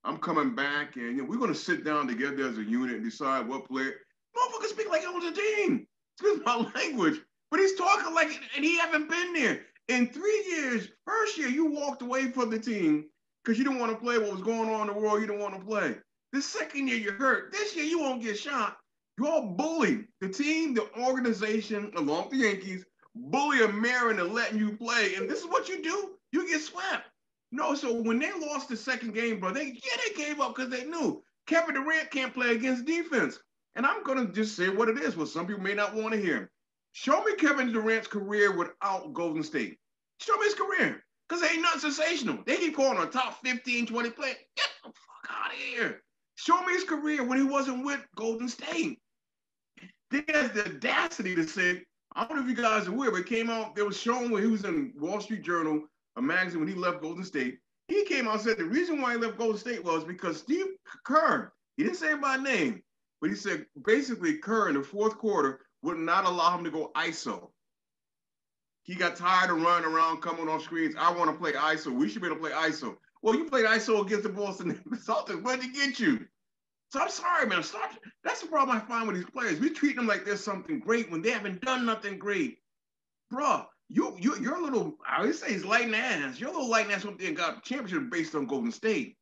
I'm coming back, and we're going to sit down together as a unit and decide what player. Motherfuckers speak like it was a team. Excuse my language. But he's talking like it, and he haven't been there. In 3 years, first year, you walked away from the team because you didn't want to play what was going on in the world. You didn't want to play. The second year, you're hurt. This year, you won't get shot. You all bully the team, the organization, along with the Yankees, bully a Marin and letting you play. And this is what you do. You get swept. No, so when they lost the second game, bro, they gave up because they knew Kevin Durant can't play against defense. And I'm going to just say what it is, what some people may not want to hear. Show me Kevin Durant's career without Golden State. Show me his career. Because it ain't nothing sensational. They keep calling a top 15, 20 player. Get the fuck out of here. Show me his career when he wasn't with Golden State. They has the audacity to say, I don't know if you guys are aware, but it came out, they was showing when he was in Wall Street Journal, a magazine, when he left Golden State. He came out and said the reason why he left Golden State was because Steve Kerr, he didn't say it by name, but he said basically Kerr in the fourth quarter would not allow him to go ISO. He got tired of running around, coming off screens. I want to play ISO. We should be able to play ISO. Well, you played ISO against the Boston Celtics. What did he get you? So I'm sorry, man. Stop. That's the problem I find with these players. We treat them like there's something great when they haven't done nothing great. Bruh, you're a little, I always say he's light ass. You're a little light ass up there and got a championship based on Golden State.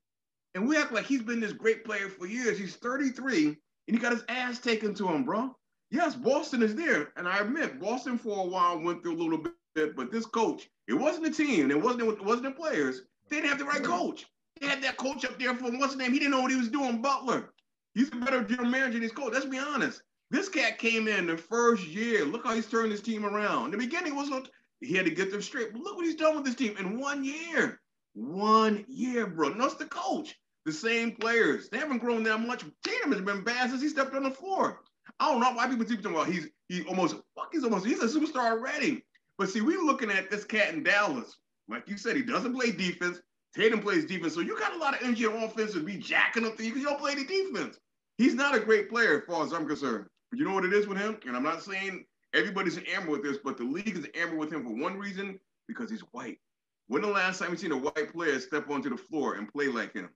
And we act like he's been this great player for years. He's 33. and he got his ass taken to him, bro. Yes, Boston is there, and I admit Boston for a while went through a little bit, but this coach, it wasn't the team, it wasn't the players. They didn't have the right coach. They had that coach up there from what's his name? He didn't know what he was doing, Butler. He's a better general manager than his coach. Let's be honest. This cat came in the first year. Look how he's turned his team around. In the beginning, he had to get them straight. But look what he's done with this team in 1 year. 1 year, bro. No, it's the coach. The same players. They haven't grown that much. Tatum has been bad since he stepped on the floor. I don't know why people keep talking about he's a superstar already. But see, we're looking at this cat in Dallas. Like you said, he doesn't play defense. Tatum plays defense. So you got a lot of energy on offense to be jacking up the because you don't play any defense. He's not a great player as far as I'm concerned. But you know what it is with him? And I'm not saying everybody's an amber with this, but the league is an amber with him for one reason, because he's white. When the last time you seen a white player step onto the floor and play like him?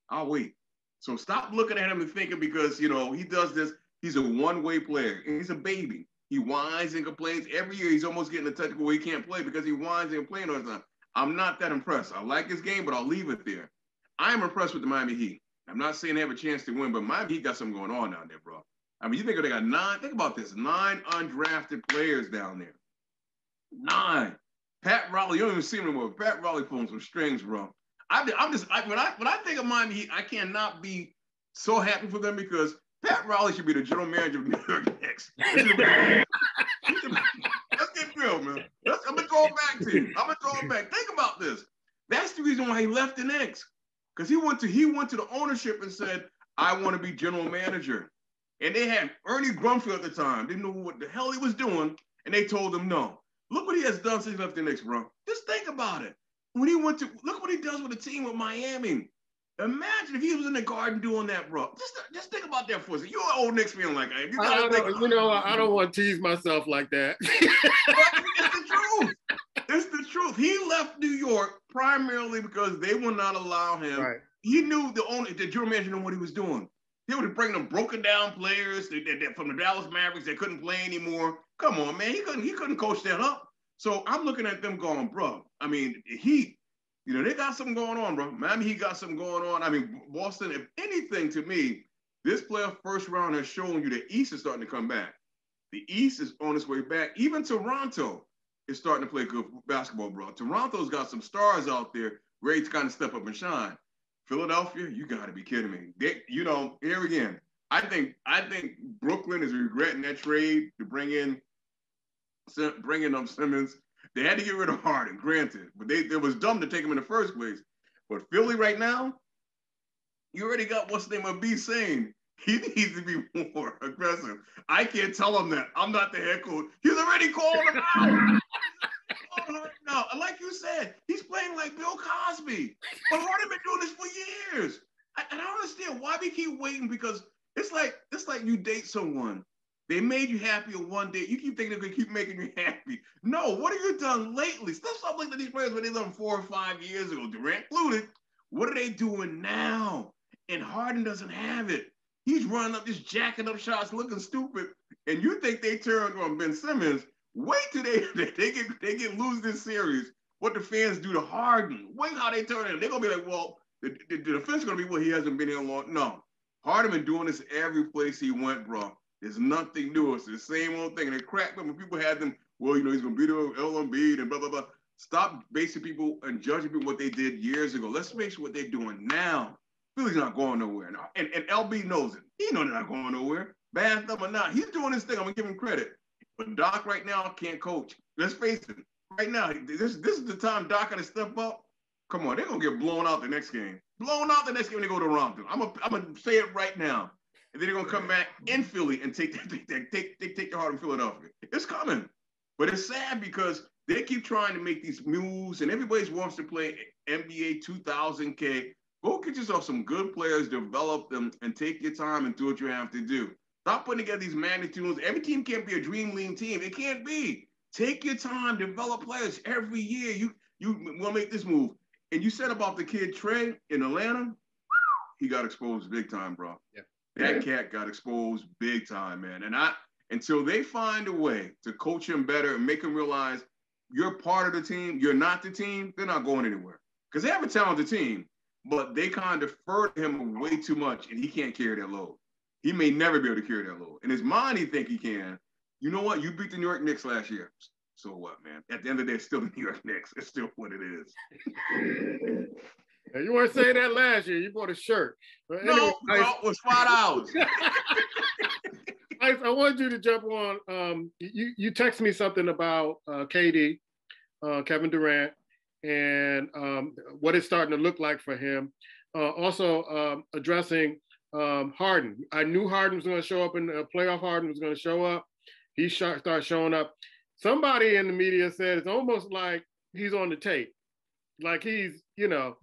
I'll wait. So stop looking at him and thinking because, he does this, he's a one-way player. And he's a baby. He whines and complains. Every year he's almost getting a technical where he can't play because he whines and complains all the time. I'm not that impressed. I like his game, but I'll leave it there. I'm impressed with the Miami Heat. I'm not saying they have a chance to win, but Miami Heat got something going on down there, bro. I mean, you think they got 9, think about this, 9 undrafted players down there. 9. Pat Riley, you don't even see him anymore. Pat Riley pulling some strings, bro. When I think of Miami Heat, I cannot be so happy for them because Pat Riley should be the general manager of New York Knicks. Let's get real, man. I'm going to throw it back to you. Think about this. That's the reason why he left the Knicks. Because he went to the ownership and said, I want to be general manager. And they had Ernie Grunfeld at the time. Didn't know what the hell he was doing. And they told him no. Look what he has done since he left the Knicks, bro. Just think about it. Look what he does with a team with Miami. Imagine if he was in the Garden doing that, bro. Just think about that for a second. You're an old Knicks fan like that. I don't want to tease myself like that. It's the truth. It's the truth. He left New York primarily because they would not allow him. Right. He knew the general manager knew what he was doing. He would bring them broken down players from the Dallas Mavericks that couldn't play anymore. Come on, man. He couldn't coach that up. So I'm looking at them going, bro. I mean, they got something going on, bro. Miami Heat got something going on. I mean, Boston, if anything to me, this playoff first round has shown you the East is starting to come back. The East is on its way back. Even Toronto is starting to play good basketball, bro. Toronto's got some stars out there ready to kind of step up and shine. Philadelphia, you got to be kidding me. Here again, I think Brooklyn is regretting that trade to bring in Simmons. They had to get rid of Harden, granted, but it was dumb to take him in the first place. But Philly right now, you already got what's the name of B saying he needs to be more aggressive. I can't tell him that. I'm not the head coach. He's already calling him out. No, like you said, he's playing like Bill Cosby. But Harden been doing this for years. I don't understand why we keep waiting because it's like you date someone. They made you happy on one day. You keep thinking they're going to keep making you happy. No, what have you done lately? Stop looking at these players when they done 4 or 5 years ago, Durant included. What are they doing now? And Harden doesn't have it. He's running up, just jacking up shots, looking stupid. And you think they turned on Ben Simmons. Wait till they get lose this series. What the fans do to Harden. Wait how they turn him. They're going to be like, well, the defense is going to be, well, he hasn't been here long. No. Harden been doing this every place he went, bro. There's nothing new. It's the same old thing. And they cracked them when people had them, well, he's going to beat Embiid and blah, blah, blah. Stop basing people and judging people what they did years ago. Let's make sure what they're doing now. Philly's not going nowhere now. And LB knows it. He knows they're not going nowhere. Bad thumb or not. He's doing his thing. I'm going to give him credit. But Doc right now can't coach. Let's face it. Right now, this is the time Doc got to step up. Come on, they're going to get blown out the next game. Blown out the next game when they go to Toronto. I'm going to say it right now. And then they're going to come back in Philly and take the heart in Philadelphia. It's coming. But it's sad because they keep trying to make these moves and everybody wants to play NBA 2000K. Go get yourself some good players, develop them, and take your time and do what you have to do. Stop putting together these magnitudes. Every team can't be a dream league team. It can't be. Take your time, develop players. Every year you will make this move. And you said about the kid Trey in Atlanta, he got exposed big time, bro. Yeah. That cat got exposed big time, man. And until they find a way to coach him better and make him realize you're part of the team, you're not the team, they're not going anywhere. Because they have a talented team, but they kind of defer to him way too much, and he can't carry that load. he may never be able to carry that load. In his mind, he think he can. You know what? You beat the New York Knicks last year. So what, man? At the end of the day, it's still the New York Knicks. It's still what it is. You weren't saying that last year. You bought a shirt. But anyway, no, bro, it was $5. I wanted you to jump on. You text me something about KD, Kevin Durant, and what it's starting to look like for him. Also addressing Harden. I knew Harden was going to show up in the playoff. Harden was going to show up. He started showing up. Somebody in the media said it's almost like he's on the tape. Like he's, and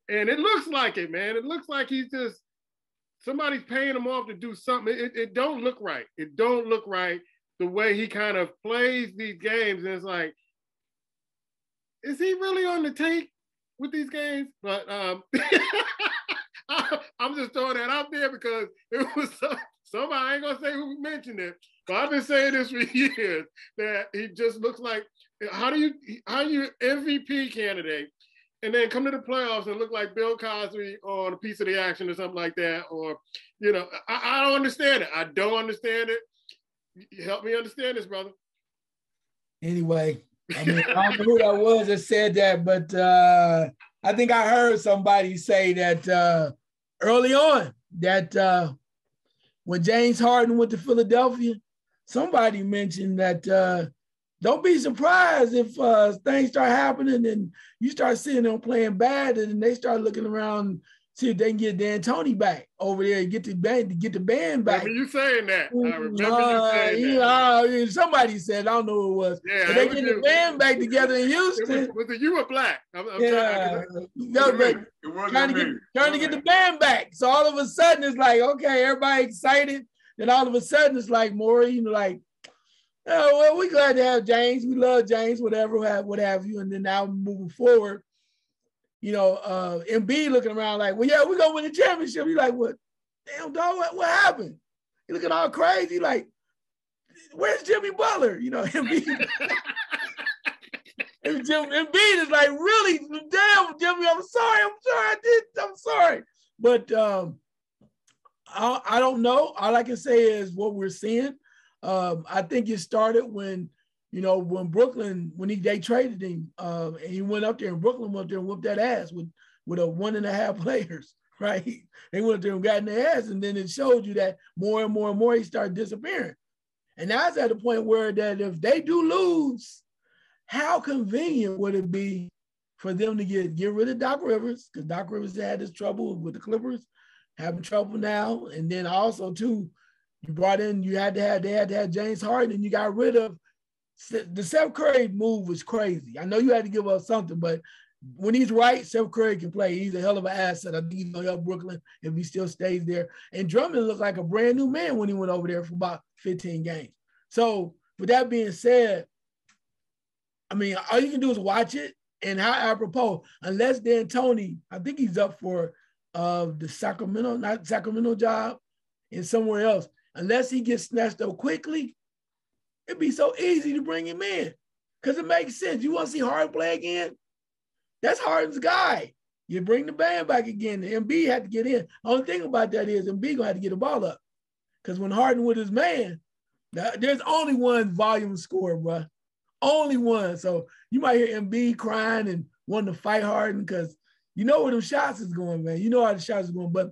it looks like it, man. It looks like he's just, somebody's paying him off to do something. It don't look right. It don't look right the way he kind of plays these games. And it's like, is he really on the tape with these games? But I'm just throwing that out there because it was somebody, I ain't gonna say who mentioned it, but I've been saying this for years, that he just looks like, how you MVP candidate and then come to the playoffs and look like Bill Cosby on a piece of the action or something like that? Or, I don't understand it. I don't understand it. Help me understand this, brother. Anyway, I don't know who that was that said that, but I think I heard somebody say that early on that when James Harden went to Philadelphia, somebody mentioned that don't be surprised if things start happening and you start seeing them playing bad, and then they start looking around, see if they can get D'Antoni back over there, get the band back. Remember you saying that. I remember you saying that. Somebody said, I don't know who it was. Yeah, but they get the band back together in Houston. Was it you or Black? I'm trying to get the band back. So all of a sudden it's like, okay, everybody excited. Then all of a sudden it's like more, like, oh, well, we're glad to have James. We love James, whatever, what have you. And then now moving forward, Embiid looking around like, well, yeah, we're going to win the championship. He's like, what? Damn, dog, what happened? He looking all crazy, like, where's Jimmy Butler? Embiid. Embiid is like, really? Damn, Jimmy, I'm sorry. But I don't know. All I can say is what we're seeing. I think it started when Brooklyn, they traded him, and he went up there, and Brooklyn went up there and whooped that ass with a 1.5 players, right? They went up there and got in their ass, and then it showed you that more and more and more he started disappearing. And now it's at the point where that if they do lose, how convenient would it be for them to get rid of Doc Rivers? Because Doc Rivers had this trouble with the Clippers, having trouble now, and then also too, they had to have James Harden, and you got rid of the Steph Curry move was crazy. I know you had to give up something, but when he's right, Steph Curry can play. He's a hell of an asset. I think he's going to help Brooklyn if he still stays there. And Drummond looked like a brand new man when he went over there for about 15 games. So with that being said, I mean, all you can do is watch it. And how apropos, unless D'Antoni, I think he's up for the Sacramento job and somewhere else. Unless he gets snatched up quickly, it'd be so easy to bring him in because it makes sense. You want to see Harden play again? That's Harden's guy. You bring the band back again. The Embiid had to get in. The only thing about that is Embiid gonna have to get the ball up because when Harden with his man, there's only one volume scorer, bro. Only one. So you might hear Embiid crying and wanting to fight Harden because you know where them shots is going, man. You know how the shots is going. But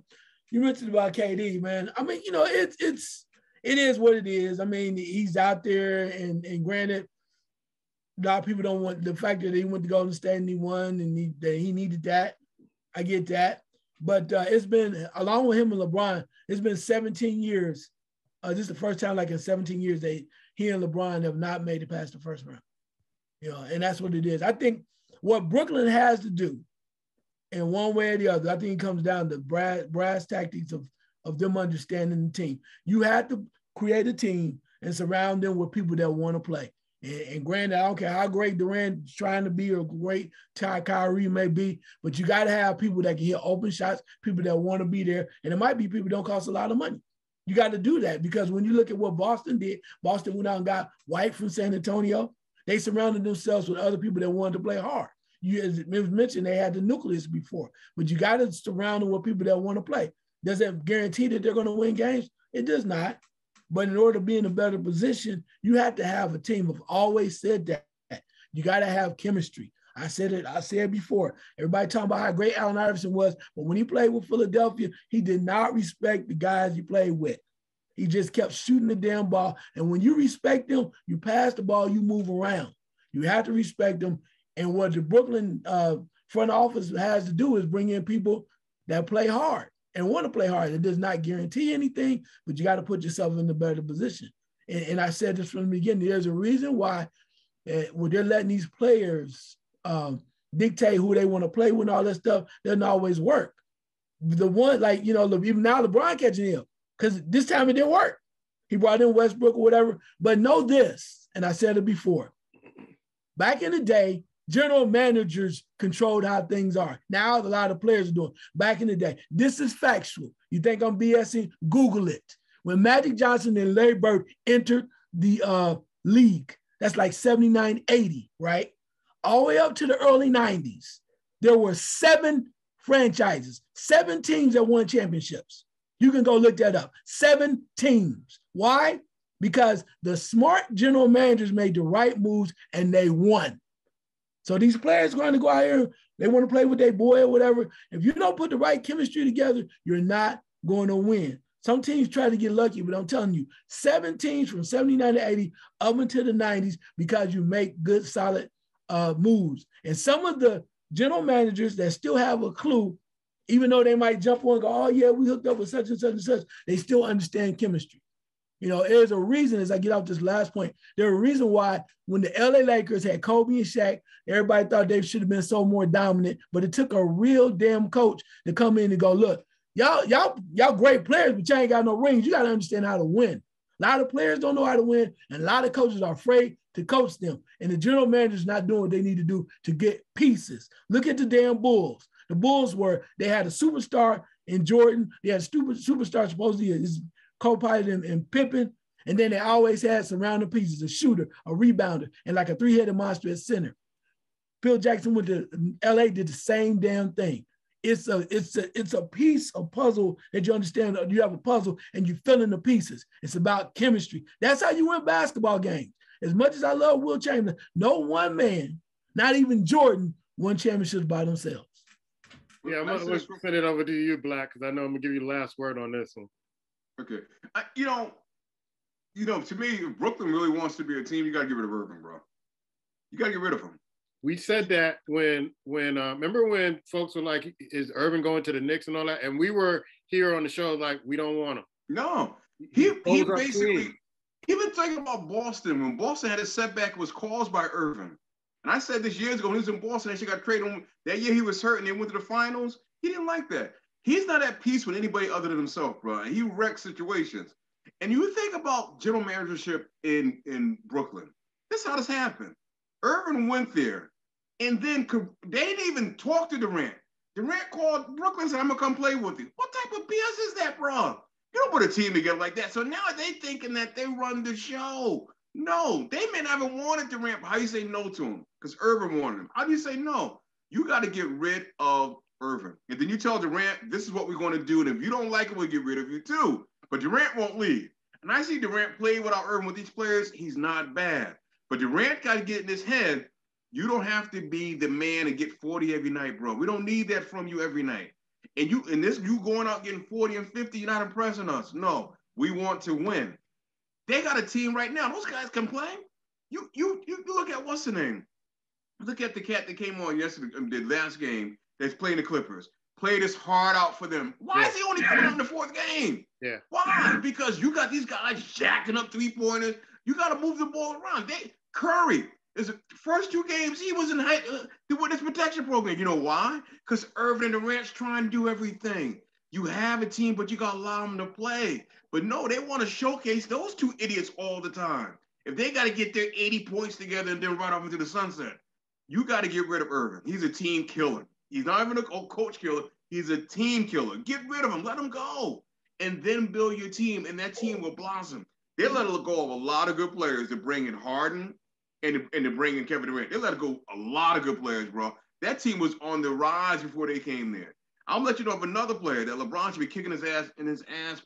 you mentioned about KD, man. I mean, it is what it is. I mean, he's out there, and granted, a lot of people don't want the fact that he went to Golden State and he won, and that he needed that. I get that. But it's been, along with him and LeBron, it's been 17 years. This is the first time, like in 17 years, he and LeBron have not made it past the first round. And that's what it is. I think what Brooklyn has to do, in one way or the other, I think it comes down to brass tactics of them understanding the team. You have to create a team and surround them with people that want to play. And granted, I don't care how great Durant's trying to be or great Kyrie may be, but you got to have people that can hit open shots, people that want to be there. And it might be people that don't cost a lot of money. You got to do that because when you look at what Boston did, Boston went out and got White from San Antonio. They surrounded themselves with other people that wanted to play hard. As it was mentioned, they had the nucleus before, but you got to surround them with people that want to play. Does it guarantee that they're going to win games? It does not. But in order to be in a better position, you have to have a team. I've always said that. You got to have chemistry. I said it before. Everybody talking about how great Allen Iverson was, but when he played with Philadelphia, he did not respect the guys he played with. He just kept shooting the damn ball. And when you respect them, you pass the ball, you move around. You have to respect them. And what the Brooklyn front office has to do is bring in people that play hard and want to play hard. It does not guarantee anything, but you got to put yourself in a better position. And I said this from the beginning. There's a reason why when they're letting these players dictate who they want to play with and all that stuff, doesn't always work. The one, like, you know, even now LeBron catching him, because this time it didn't work. He brought in Westbrook or whatever. But know this, and I said it before, back in the day, general managers controlled how things are. Now a lot of players are doing. Back in the day, this is factual. You think I'm BSing? Google it. When Magic Johnson and Larry Bird entered the league, that's like 79, 80, right? All the way up to the early 90s, there were 7 franchises, 7 teams that won championships. You can go look that up. 7 teams. Why? Because the smart general managers made the right moves and they won. So these players are going to go out here, they want to play with their boy or whatever. If you don't put the right chemistry together, you're not going to win. Some teams try to get lucky, but I'm telling you, 7 teams from 79 to 80 up into the 90s because you make good, solid moves. And some of the general managers that still have a clue, even though they might jump on and go, oh, yeah, we hooked up with such and such and such, they still understand chemistry. You know, there's a reason, as I get off this last point, there's a reason why when the LA Lakers had Kobe and Shaq, everybody thought they should have been so more dominant, but it took a real damn coach to come in and go, look, y'all great players, but y'all ain't got no rings. You got to understand how to win. A lot of players don't know how to win, and a lot of coaches are afraid to coach them. And the general manager's not doing what they need to do to get pieces. Look at the damn Bulls. The Bulls they had a superstar in Jordan. They had a superstar supposedly his co-pilot in Pippen. And then they always had surrounding pieces, a shooter, a rebounder, and like a 3-headed monster at center. Phil Jackson went to LA, did the same damn thing. It's a piece of puzzle that you understand. You have a puzzle and you fill in the pieces. It's about chemistry. That's how you win basketball games. As much as I love Will Chamberlain, no one man, not even Jordan, won championships by themselves. Yeah, I'm going to send it over to you, Black, because I know I'm going to give you the last word on this one. Okay. You know, to me, if Brooklyn really wants to be a team, you got to get rid of Irving, bro. You got to get rid of him. We said that when remember when folks were like, is Irving going to the Knicks and all that? And we were here on the show like, we don't want him. No. He basically, even talking about Boston, when Boston had a setback, it was caused by Irving. And I said this years ago, when he was in Boston, they should got traded him. That year he was hurt and they went to the finals. He didn't like that. He's not at peace with anybody other than himself, bro. And he wrecks situations. And you think about general managership in Brooklyn. This is how this happened. Irvin went there, and then they didn't even talk to Durant. Durant called Brooklyn and said, I'm going to come play with you. What type of BS is that, bro? You don't put a team together like that. So now they thinking that they run the show. No, they may not have wanted Durant, but how do you say no to him? Because Irvin wanted him. How do you say no? You got to get rid of Irvin. And then you tell Durant, this is what we're going to do. And if you don't like it, we'll get rid of you too. But Durant won't leave. And I see Durant play without Irvin with these players. He's not bad. But Durant got to get in his head, you don't have to be the man and get 40 every night, bro. We don't need that from you every night. And you going out getting 40 and 50, you're not impressing us. No, we want to win. They got a team right now. Those guys can play. You look at what's the name? Look at the cat that came on yesterday, the last game that's playing the Clippers. Played his heart out for them. Why is he only coming out in the 4th game? Yeah. Why? Because you got these guys jacking up 3-pointers. You got to move the ball around. Curry, is the first 2 games, he was in the witness protection program. You know why? Because Irvin and Durant's trying to do everything. You have a team, but you got to allow them to play. But no, they want to showcase those 2 idiots all the time. If they got to get their 80 points together and then run off into the sunset, you got to get rid of Irvin. He's a team killer. He's not even a coach killer. He's a team killer. Get rid of him. Let him go. And then build your team, and that team will blossom. They let go of a lot of good players to bring in Harden and to bring in Kevin Durant. They let go a lot of good players, bro. That team was on the rise before they came there. I'll let you know of another player that LeBron should be kicking his ass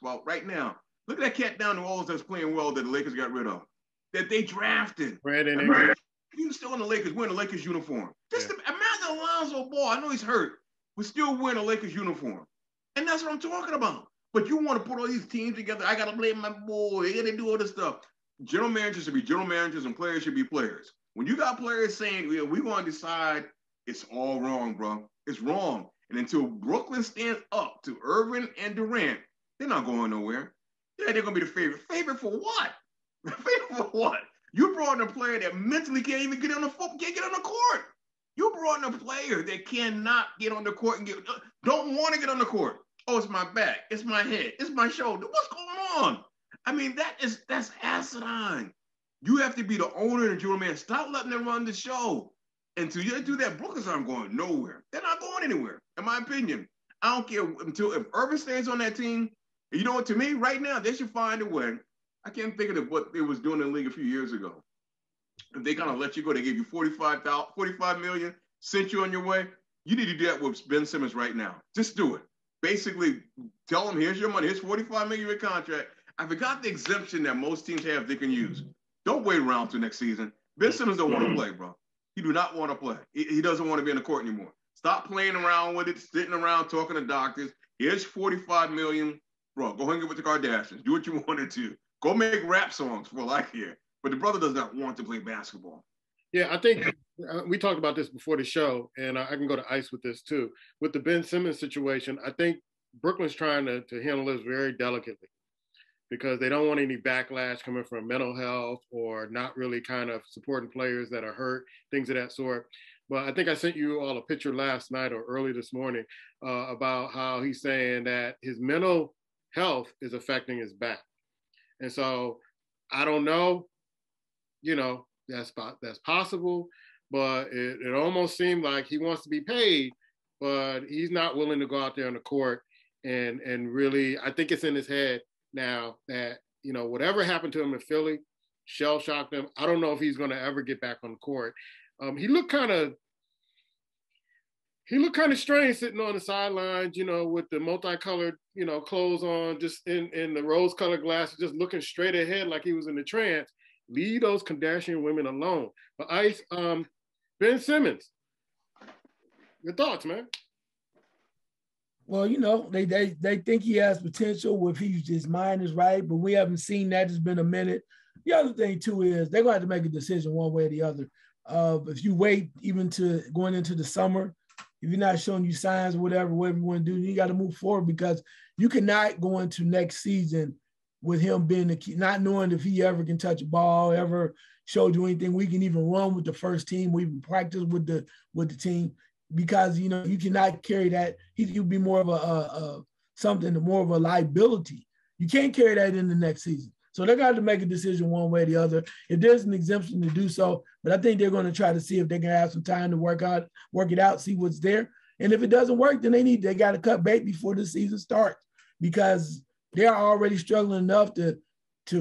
about right now. Look at that cat down in New Orleans that's playing well that the Lakers got rid of, that they drafted. Brandon Ingram. He was still in the Lakers, wearing the Lakers uniform. Imagine Alonzo Ball. I know he's hurt, but still wearing a Lakers uniform. And that's what I'm talking about. But you want to put all these teams together. I got to blame my boy. I got to do all this stuff. General managers should be general managers and players should be players. When you got players saying, we're going to decide, it's all wrong, bro. It's wrong. And until Brooklyn stands up to Irving and Durant, they're not going nowhere. Yeah, they're going to be the favorite. Favorite for what? Favorite for what? You brought in a player that mentally can't even get on the foot, can't get on the court. You brought in a player that cannot get on the court and don't want to get on the court. Oh, it's my back, it's my head, it's my shoulder. What's going on? I mean, that's asinine. You have to be the owner and general man. Stop letting them run the show. Until you do that, Brooklyn's aren't going nowhere. They're not going anywhere, in my opinion. I don't care if Irving stays on that team. You know what? To me, right now, they should find a way. I can't think of what they was doing in the league a few years ago. If they kind of let you go, they gave you $45 million, sent you on your way. You need to do that with Ben Simmons right now. Just do it. Basically, tell them, here's your money. Here's $45 million contract. I forgot the exemption that most teams have they can use. Don't wait around till next season. Ben Simmons don't want to play, bro. He do not want to play. He doesn't want to be in the court anymore. Stop playing around with it, sitting around talking to doctors. Here's $45 million. Bro, go hang out with the Kardashians. Do what you wanted to. Go make rap songs for all I care. But the brother does not want to play basketball. Yeah, I think we talked about this before the show, and I can go to ice with this too. With the Ben Simmons situation, I think Brooklyn's trying to handle this very delicately because they don't want any backlash coming from mental health or not really kind of supporting players that are hurt, things of that sort. But I think I sent you all a picture last night or early this morning about how he's saying that his mental health is affecting his back. And so I don't know, that's possible, but it almost seemed like he wants to be paid, but he's not willing to go out there on the court and really, I think it's in his head now that, whatever happened to him in Philly, shell-shocked him. I don't know if he's going to ever get back on the court. He looked kind of strange sitting on the sidelines, with the multicolored, clothes on, just in the rose-colored glasses, just looking straight ahead like he was in a trance. Leave those Kardashian women alone. But Ice, Ben Simmons, your thoughts, man? Well, they think he has potential if his mind is right, but we haven't seen that. It's been a minute. The other thing too is they're going to have to make a decision one way or the other. If you wait even to going into the summer, if you're not showing you signs or whatever you want to do, you got to move forward because you cannot go into next season with him being the key, not knowing if he ever can touch a ball, ever showed you anything. We can even run with the first team. We even practice with the team because, you cannot carry that. He'll be more of more of a liability. You can't carry that in the next season. So they're going to make a decision one way or the other. If there's an exemption to do so, but I think they're going to try to see if they can have some time to work it out, see what's there. And if it doesn't work, then they got to cut bait before the season starts because they're already struggling enough to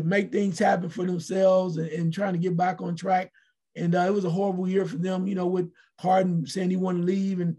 make things happen for themselves and trying to get back on track. And it was a horrible year for them, with Harden saying he wanted to leave. And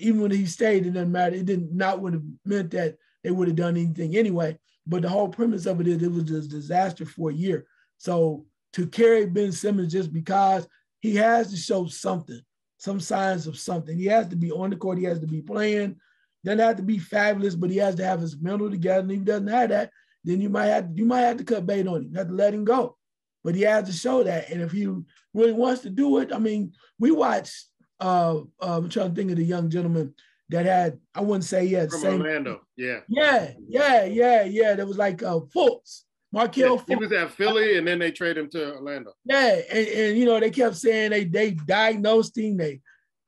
even when he stayed, it doesn't matter. It would have meant that they would have done anything anyway. But the whole premise of it is it was a disaster for a year. So to carry Ben Simmons just because he has to show something, some signs of something. He has to be on the court. He has to be playing. Doesn't have to be fabulous, but he has to have his mental together. And if he doesn't have that, then you might have to cut bait on him. You have to let him go. But he has to show that. And if he really wants to do it, I mean, we watched. I'm trying to think of the young gentleman that had. I wouldn't say he had from same. Orlando. Yeah. That was like Fultz. Markelle Fultz. He was at Philly, and then they traded him to Orlando. Yeah, and they kept saying they diagnosed him. They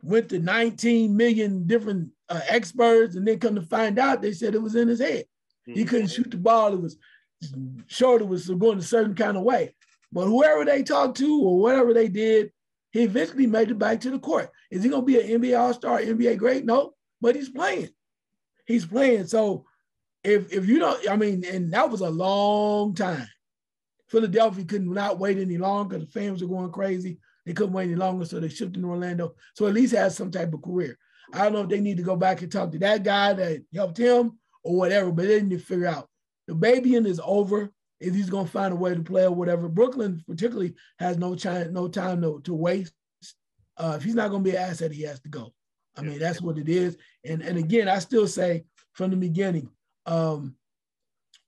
went to 19 million different experts, and then come to find out, they said it was in his head. He couldn't shoot the ball. It was shoulder was going a certain kind of way. But whoever they talked to or whatever they did, he eventually made it back to the court. Is he going to be an NBA All-Star, NBA great? No, but he's playing. He's playing. So if you don't, and that was a long time. Philadelphia could not wait any longer because the fans were going crazy. They couldn't wait any longer, so they shipped him to Orlando. So at least has some type of career. I don't know if they need to go back and talk to that guy that helped him or whatever, but they need to figure out the babying is over. If he's going to find a way to play or whatever. Brooklyn particularly has no time to waste. If he's not going to be an asset, he has to go. I mean, that's what it is. And again, I still say from the beginning, when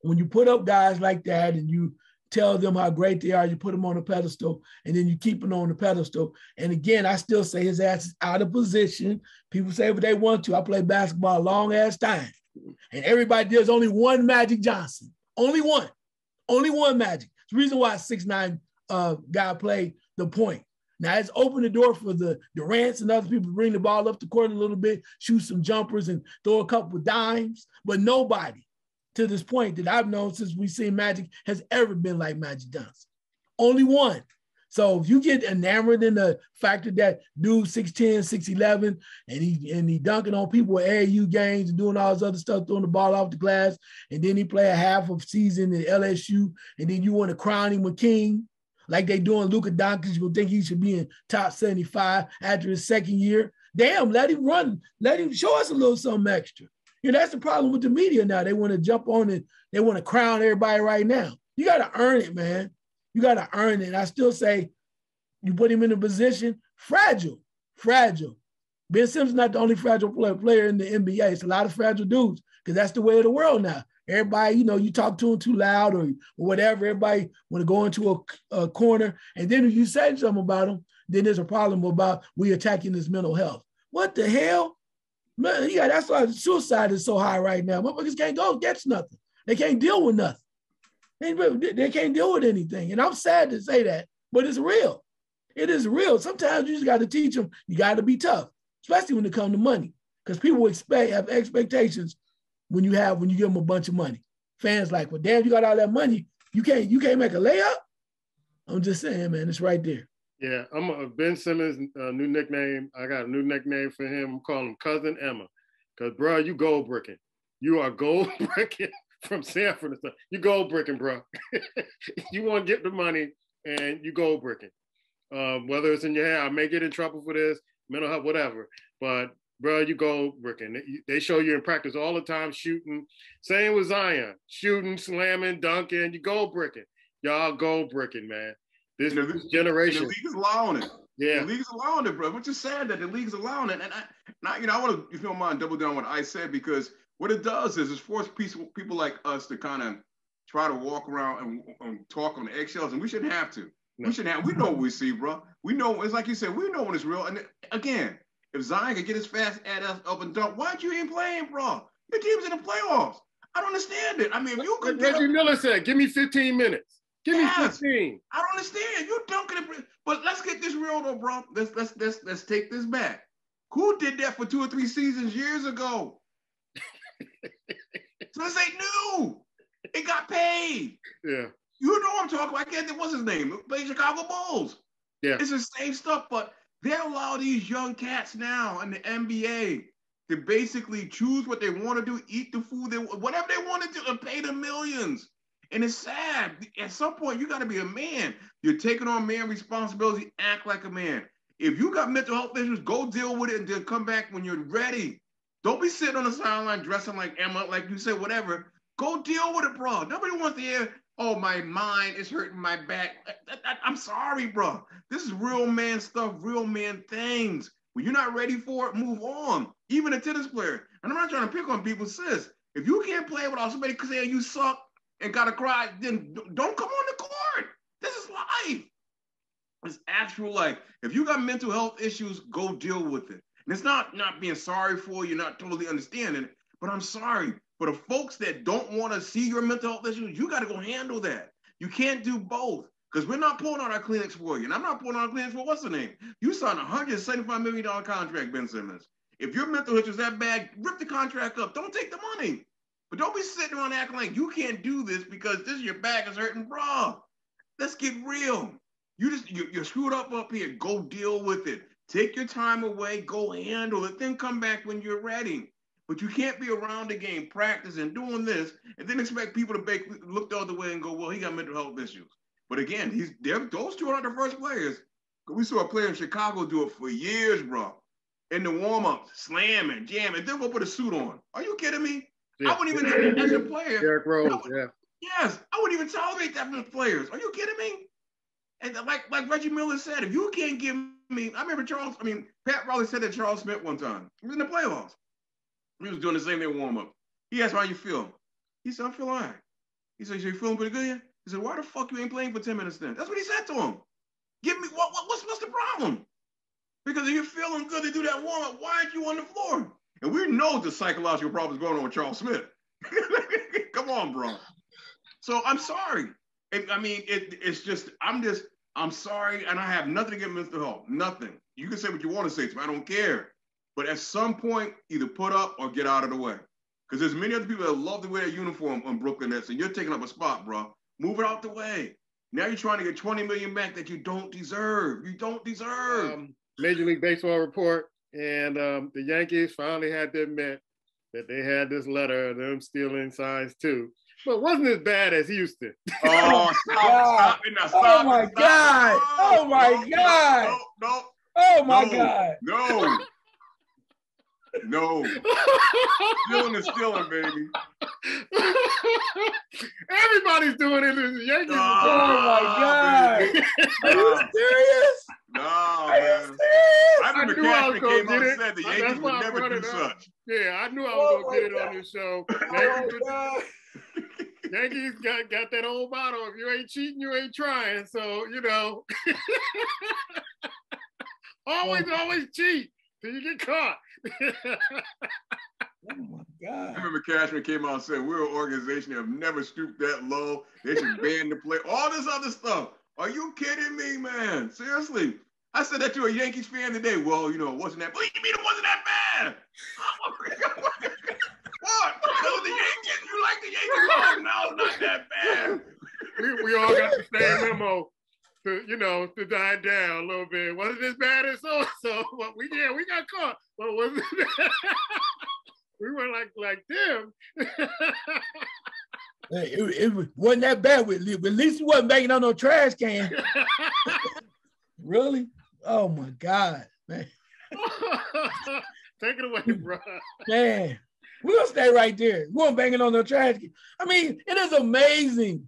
you put up guys like that and you tell them how great they are, you put them on a pedestal, and then you keep them on the pedestal. And again, I still say his ass is out of position. People say what they want to. I play basketball a long ass time. And everybody, there's only one Magic Johnson. Only one. Only one Magic. It's the reason why a 6'9" guy played the point. Now, it's opened the door for the Durants and other people to bring the ball up the court a little bit, shoot some jumpers and throw a couple of dimes. But nobody to this point that I've known since we've seen Magic has ever been like Magic Johnson. Only one. So if you get enamored in the fact that dude 6'10", 6'11", and he dunking on people at AAU games and doing all this other stuff, throwing the ball off the glass, and then he play a half of season at LSU, and then you want to crown him a king, like they doing Luka Doncic, you think he should be in top 75 after his second year. Damn, let him run. Let him show us a little something extra. You know, that's the problem with the media now. They want to jump on it. They want to crown everybody right now. You got to earn it, man. You got to earn it. And I still say you put him in a position, fragile. Ben Simmons is not the only fragile player in the NBA. It's a lot of fragile dudes because that's the way of the world now. Everybody, you know, you talk to them too loud or whatever. Everybody want to go into a corner. And then if you say something about them, then there's a problem about we attacking his mental health. What the hell? Man, yeah, that's why suicide is so high right now. Motherfuckers can't go against nothing. They can't deal with nothing. They can't deal with anything. And I'm sad to say that, but it's real. It is real. Sometimes you just got to teach them. You got to be tough, especially when it comes to money, because people have expectations when you give them a bunch of money. Fans like, well, damn, you got all that money. You can't make a layup. I'm just saying, man, it's right there. Yeah, I'm Ben Simmons' new nickname. I got a new nickname for him. I'm calling him Cousin Emma, because bro, you gold bricking. You are gold bricking from Sanford and stuff. You gold bricking, bro. You want to get the money and you gold bricking. Whether it's in your head, I may get in trouble for this, mental health, whatever. But bro, you gold bricking. They show you in practice all the time shooting. Same with Zion, shooting, slamming, dunking. You gold bricking. Y'all gold bricking, man. This generation. The league is allowing it. Yeah. The league is allowing it, bro. Which is sad that the league is allowing it. And I want to, if you don't mind, double down on what I said, because what it does is it's forced people like us to kind of try to walk around and talk on eggshells, and we shouldn't have to. No. We know what we see, bro. We know, it's like you said, we know when it's real. And again, if Zion could get his fast ass up and dunk, why aren't you even playing, bro? Your team's in the playoffs. I don't understand it. I mean, if you could Reggie Miller said, give me 15 minutes. Give me 15. I don't understand. You dunking it, but let's get this real though, bro. Let's take this back. Who did that for 2 or 3 seasons years ago? So this ain't new. It got paid. Yeah. You know what I'm talking about. I can't think what's his name. Played Chicago Bulls. Yeah. It's the same stuff, but they allow these young cats now in the NBA to basically choose what they want to do, eat the food, whatever they want to do, and pay the millions. And it's sad. At some point, you got to be a man. You're taking on man responsibility. Act like a man. If you got mental health issues, go deal with it and then come back when you're ready. Don't be sitting on the sideline dressing like Emma, like you said, whatever. Go deal with it, bro. Nobody wants to hear, oh, my mind is hurting my back. I'm sorry, bro. This is real man stuff, real man things. When you're not ready for it, move on. Even a tennis player. And I'm not trying to pick on people, sis. If you can't play without somebody saying you suck, and gotta cry, then don't come on the court. This is life. It's actual life. If you got mental health issues, go deal with it. And it's not being sorry for you, not totally understanding it, but I'm sorry. For the folks that don't want to see your mental health issues, you got to go handle that. You can't do both, because we're not pulling out our clinics for you. And I'm not pulling out our clinics for what's the name? You signed a $175 million contract, Ben Simmons. If your mental health is that bad, rip the contract up. Don't take the money. But don't be sitting around acting like you can't do this because your back is hurting, bro. Let's get real. You're screwed up here. Go deal with it. Take your time away. Go handle it. Then come back when you're ready. But you can't be around the game, practicing, doing this, and then expect people to look the other way and go, well, he got mental health issues. But again, those two are not the first players. We saw a player in Chicago do it for years, bro. in the warm-ups, slamming, jamming, then go put a suit on. Are you kidding me? Yeah. I wouldn't even, as a player. Derrick Rose, yeah. Yes, I wouldn't even tolerate that from the players. Are you kidding me? And like Reggie Miller said, if you can't give me, I remember Pat Riley said that Charles Smith one time. He was in the playoffs. He was doing the same thing warm-up. He asked, how you feel? He said, I feel all right. He said, you feeling pretty good yet? He said, why the fuck you ain't playing for 10 minutes then? That's what he said to him. Give me, what's the problem? Because if you're feeling good to do that warm-up, why aren't you on the floor? And we know the psychological problems going on with Charles Smith. Come on, bro. So I'm sorry. It's just, I'm sorry, and I have nothing against Mr. Hall. Nothing. You can say what you want to say to me. I don't care. But at some point, either put up or get out of the way. Because there's many other people that love to wear that uniform on Brooklyn Nets, and you're taking up a spot, bro. Move it out the way. Now you're trying to get $20 million back that you don't deserve. You don't deserve. Major League Baseball report, and the Yankees finally had to admit that they had this letter of them stealing signs too. But it wasn't as bad as Houston. Oh, stop it now. Stop Oh, my it, God. It. Oh, my God. No. Oh, my God. No. Stealing is stealing, baby. Everybody's doing it. The Yankees. Oh, my God. Are you serious? No, Are you man. serious? I remember Cashman came out and said the Yankees would never do such. Yeah, I knew I was going to get it on this show. Oh, Yankees got that old motto, if you ain't cheating, you ain't trying. So, always cheat till you get caught. Oh, my God. I remember Cashman came out and said, we're an organization that have never stooped that low. They should ban the play. All this other stuff. Are you kidding me, man? Seriously. I said that to a Yankees fan today. Well, it wasn't that. What do you mean it wasn't that bad? What? Because of the Yankees? You like the Yankees? Oh, no, not that bad. We all got the same memo to die down a little bit. Wasn't as bad as so. But we got caught. But wasn't we were like them. It wasn't that bad. At least he wasn't banging on no trash can. Really? Oh, my God, man. Take it away, bro. Man, we're going to stay right there. We weren't banging on no trash can. I mean, it is amazing.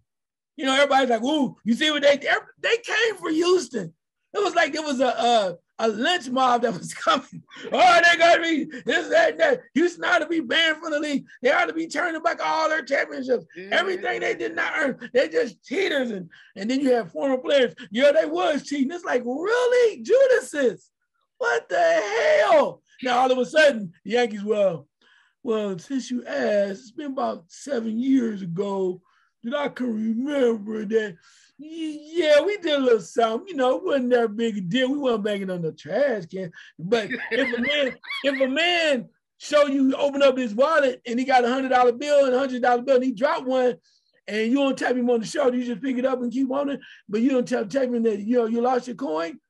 Everybody's like, ooh, you see what they came for Houston. It was like it was a lynch mob that was coming. Oh, they got to be this, that, and that. Houston ought to be banned from the league. They ought to be turning back all their championships. Yeah. Everything they did not earn. They're just cheaters. And then you have former players. Yeah, they was cheating. It's like, really? Judases. What the hell? Now, all of a sudden, the Yankees, well, since you asked, it's been about 7 years ago that I can remember that, yeah, we did a little something, it wasn't that big a deal. We weren't banging on the trash can. But if a man show you open up his wallet and he got $100 bill and $100 bill and he dropped one and you don't tap him on the shoulder, you just pick it up and keep on it, but you don't tell him that, you lost your coin.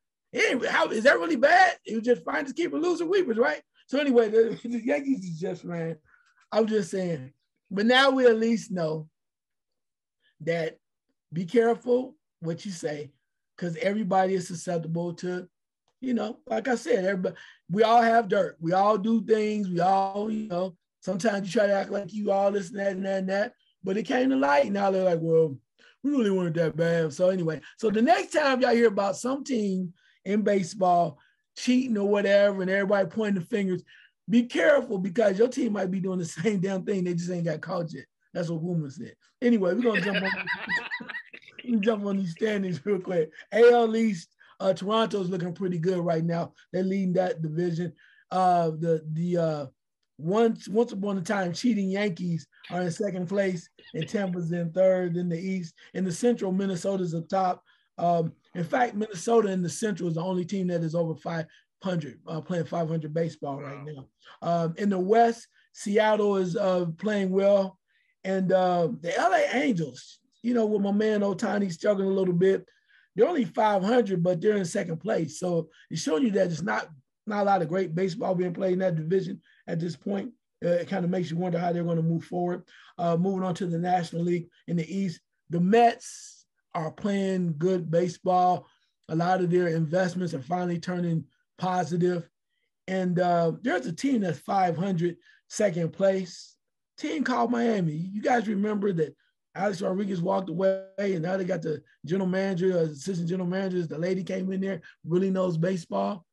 How is that really bad? It was just finders keepers, losers weepers, right? So anyway, the Yankees is just, man, I'm just saying. But now we at least know that be careful what you say, because everybody is susceptible to, like I said, everybody, we all have dirt. We all do things. We all, sometimes you try to act like you all this and that and that and that, but it came to light. Now they're like, well, we really weren't that bad. So anyway, so the next time y'all hear about some team in baseball cheating or whatever and everybody pointing the fingers, be careful, because your team might be doing the same damn thing. They just ain't got caught yet. That's what Woman said. Anyway, we're going to jump on these standings real quick. AL East, Toronto's looking pretty good right now. They're leading that division. Once upon a time cheating Yankees are in second place, and Tampa's in third in the East. In the Central, Minnesota's up top. In fact, Minnesota in the Central is the only team that is over 500, playing 500 baseball right now. In the West, Seattle is playing well. And the LA Angels, with my man Ohtani struggling a little bit, they're only 500, but they're in second place. So it's showing you that it's not a lot of great baseball being played in that division at this point. It kind of makes you wonder how they're going to move forward. Moving on to the National League in the East, the Mets are playing good baseball. A lot of their investments are finally turning positive. And there's a team that's 500, second place. Team called Miami. You guys remember that Alex Rodriguez walked away, and now they got the general manager, assistant general managers. The lady came in there, really knows baseball.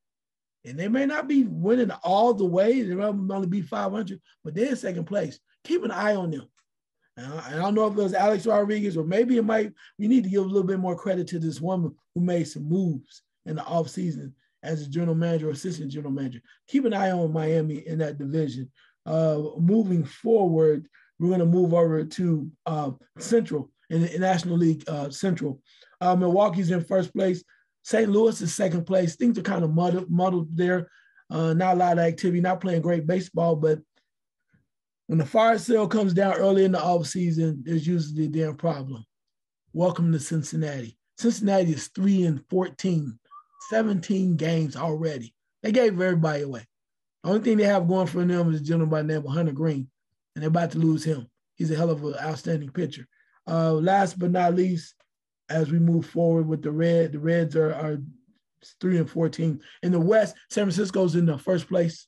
And they may not be winning all the way. They might only be 500, but they're in second place. Keep an eye on them. And I don't know if it was Alex Rodriguez or maybe it might, we need to give a little bit more credit to this woman who made some moves in the offseason as a general manager or assistant general manager. Keep an eye on Miami in that division. Moving forward, we're going to move over to Central, in the National League Central. Milwaukee's in first place. St. Louis is second place. Things are kind of muddled there. Not a lot of activity, not playing great baseball, but when the fire sale comes down early in the offseason, there's usually a damn problem. Welcome to Cincinnati. Cincinnati is 3-14, 17 games already. They gave everybody away. The only thing they have going for them is a gentleman by the name of Hunter Green, and they're about to lose him. He's a hell of an outstanding pitcher. Last but not least, as we move forward with the Reds are 3-14. In the West, San Francisco's in the first place,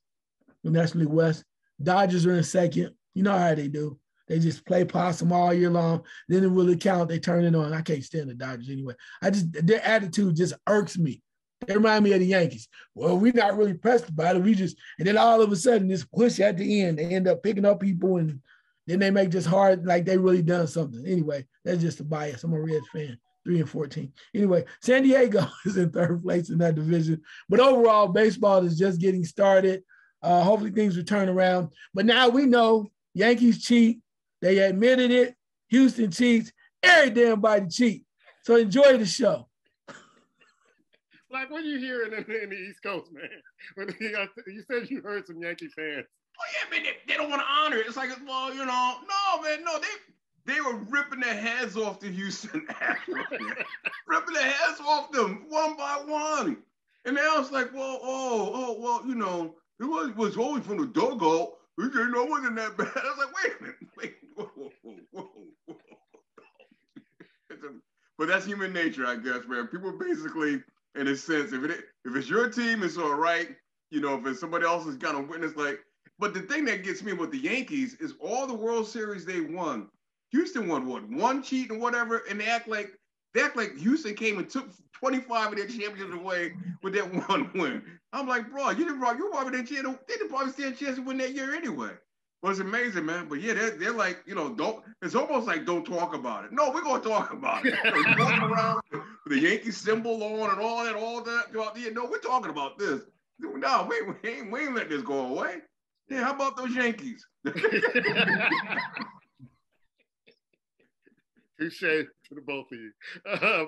the National League West. Dodgers are in second. You know how they do. They just play possum all year long. Then it really count. They turn it on. I can't stand the Dodgers anyway. Their attitude just irks me. They remind me of the Yankees. Well, we're not really pressed about it. And then all of a sudden, this push at the end, they end up picking up people, and then they make this hard like they really done something. Anyway, that's just a bias. I'm a Reds fan. 3-14. Anyway, San Diego is in third place in that division. But overall, baseball is just getting started. Hopefully things will turn around. But now we know Yankees cheat. They admitted it. Houston cheats. Every damn body cheat. So enjoy the show. Like, what are you hearing in the East Coast, man? When you said you heard some Yankee fans. Oh, yeah, man, they don't want to honor it. It's like, well, you know, no, man, no, they were ripping their heads off the Houston Astros. Ripping their heads off them one by one. And now it's like, well, well, you know, it was always from the dugout. We didn't know it wasn't that bad. I was like, wait a minute. Whoa. But that's human nature, I guess, man. People basically, in a sense, if it's your team, it's all right. You know, if it's somebody else's kind of witness, like, but the thing that gets me with the Yankees is all the World Series they won. Houston won what? One cheat and whatever, and they act like Houston came and took 25 of their championships away with that one win. I'm like, bro, you probably didn't chance. They didn't probably stand a chance to win that year anyway. Well, it's amazing, man. But yeah, they're like, you know, it's almost like don't talk about it. No, we're gonna talk about it. You know, walking around with the Yankee symbol on and all that throughout the year. No, we're talking about this. No, we ain't letting this go away. Yeah, how about those Yankees? Touche to the both of you.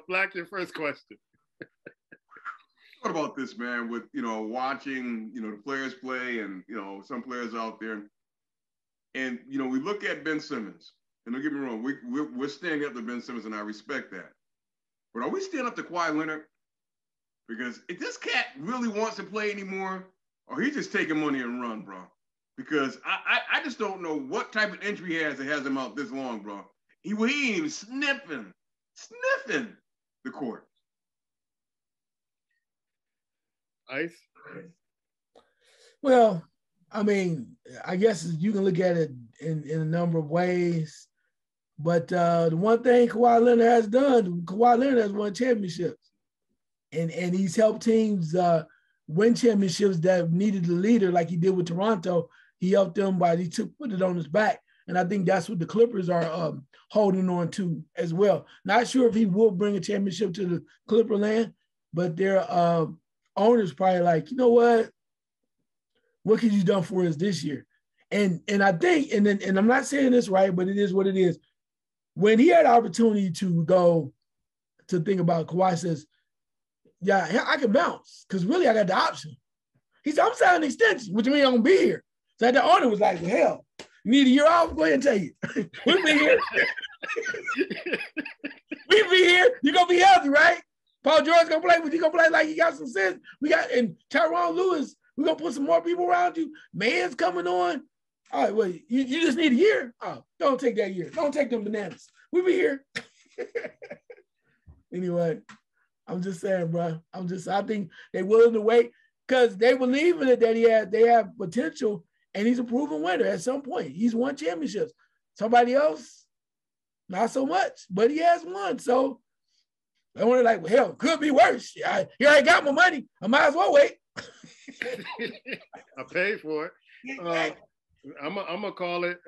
Black, your first question. What about this, man, with, you know, watching, you know, the players play and, you know, some players out there. And, you know, we look at Ben Simmons, and don't get me wrong, we're standing up to Ben Simmons, and I respect that. But are we standing up to Kawhi Leonard? Because if this cat really wants to play anymore, or he's just taking money and run, bro. Because I just don't know what type of injury he has that has him out this long, bro. He ain't even sniffing the court. Ice? Well, I mean, I guess you can look at it in a number of ways. But the one thing Kawhi Leonard has done, Kawhi Leonard has won championships. And he's helped teams win championships that needed a leader like he did with Toronto. He helped them put it on his back. And I think that's what the Clippers are holding on to as well. Not sure if he will bring a championship to the Clipper land, but their owners probably like, you know what could you done for us this year? And I think, and I'm not saying this right, but it is what it is. When he had the opportunity to go to think about, Kawhi says, yeah, I can bounce because really I got the option. He said, I'm signing an extension, which means I'm going to be here. So the owner was like, well, hell, you need a year off? Go ahead and take it. We'll be here. We'll be here. You're going to be healthy, right? Paul George's going to play, but you're going to play like he got some sense. And Tyrone Lewis, we're going to put some more people around you. Man's coming on. All right, well, you just need a year? Oh, don't take that year. Don't take them bananas. We'll be here. Anyway, I'm just saying, bro. I think they're willing to wait. because they believe in it that they have potential, and he's a proven winner at some point. He's won championships. Somebody else, not so much, but he has won. So I wonder, like, well, hell, could be worse. Here I got my money. I might as well wait. I paid for it. I'm gonna call it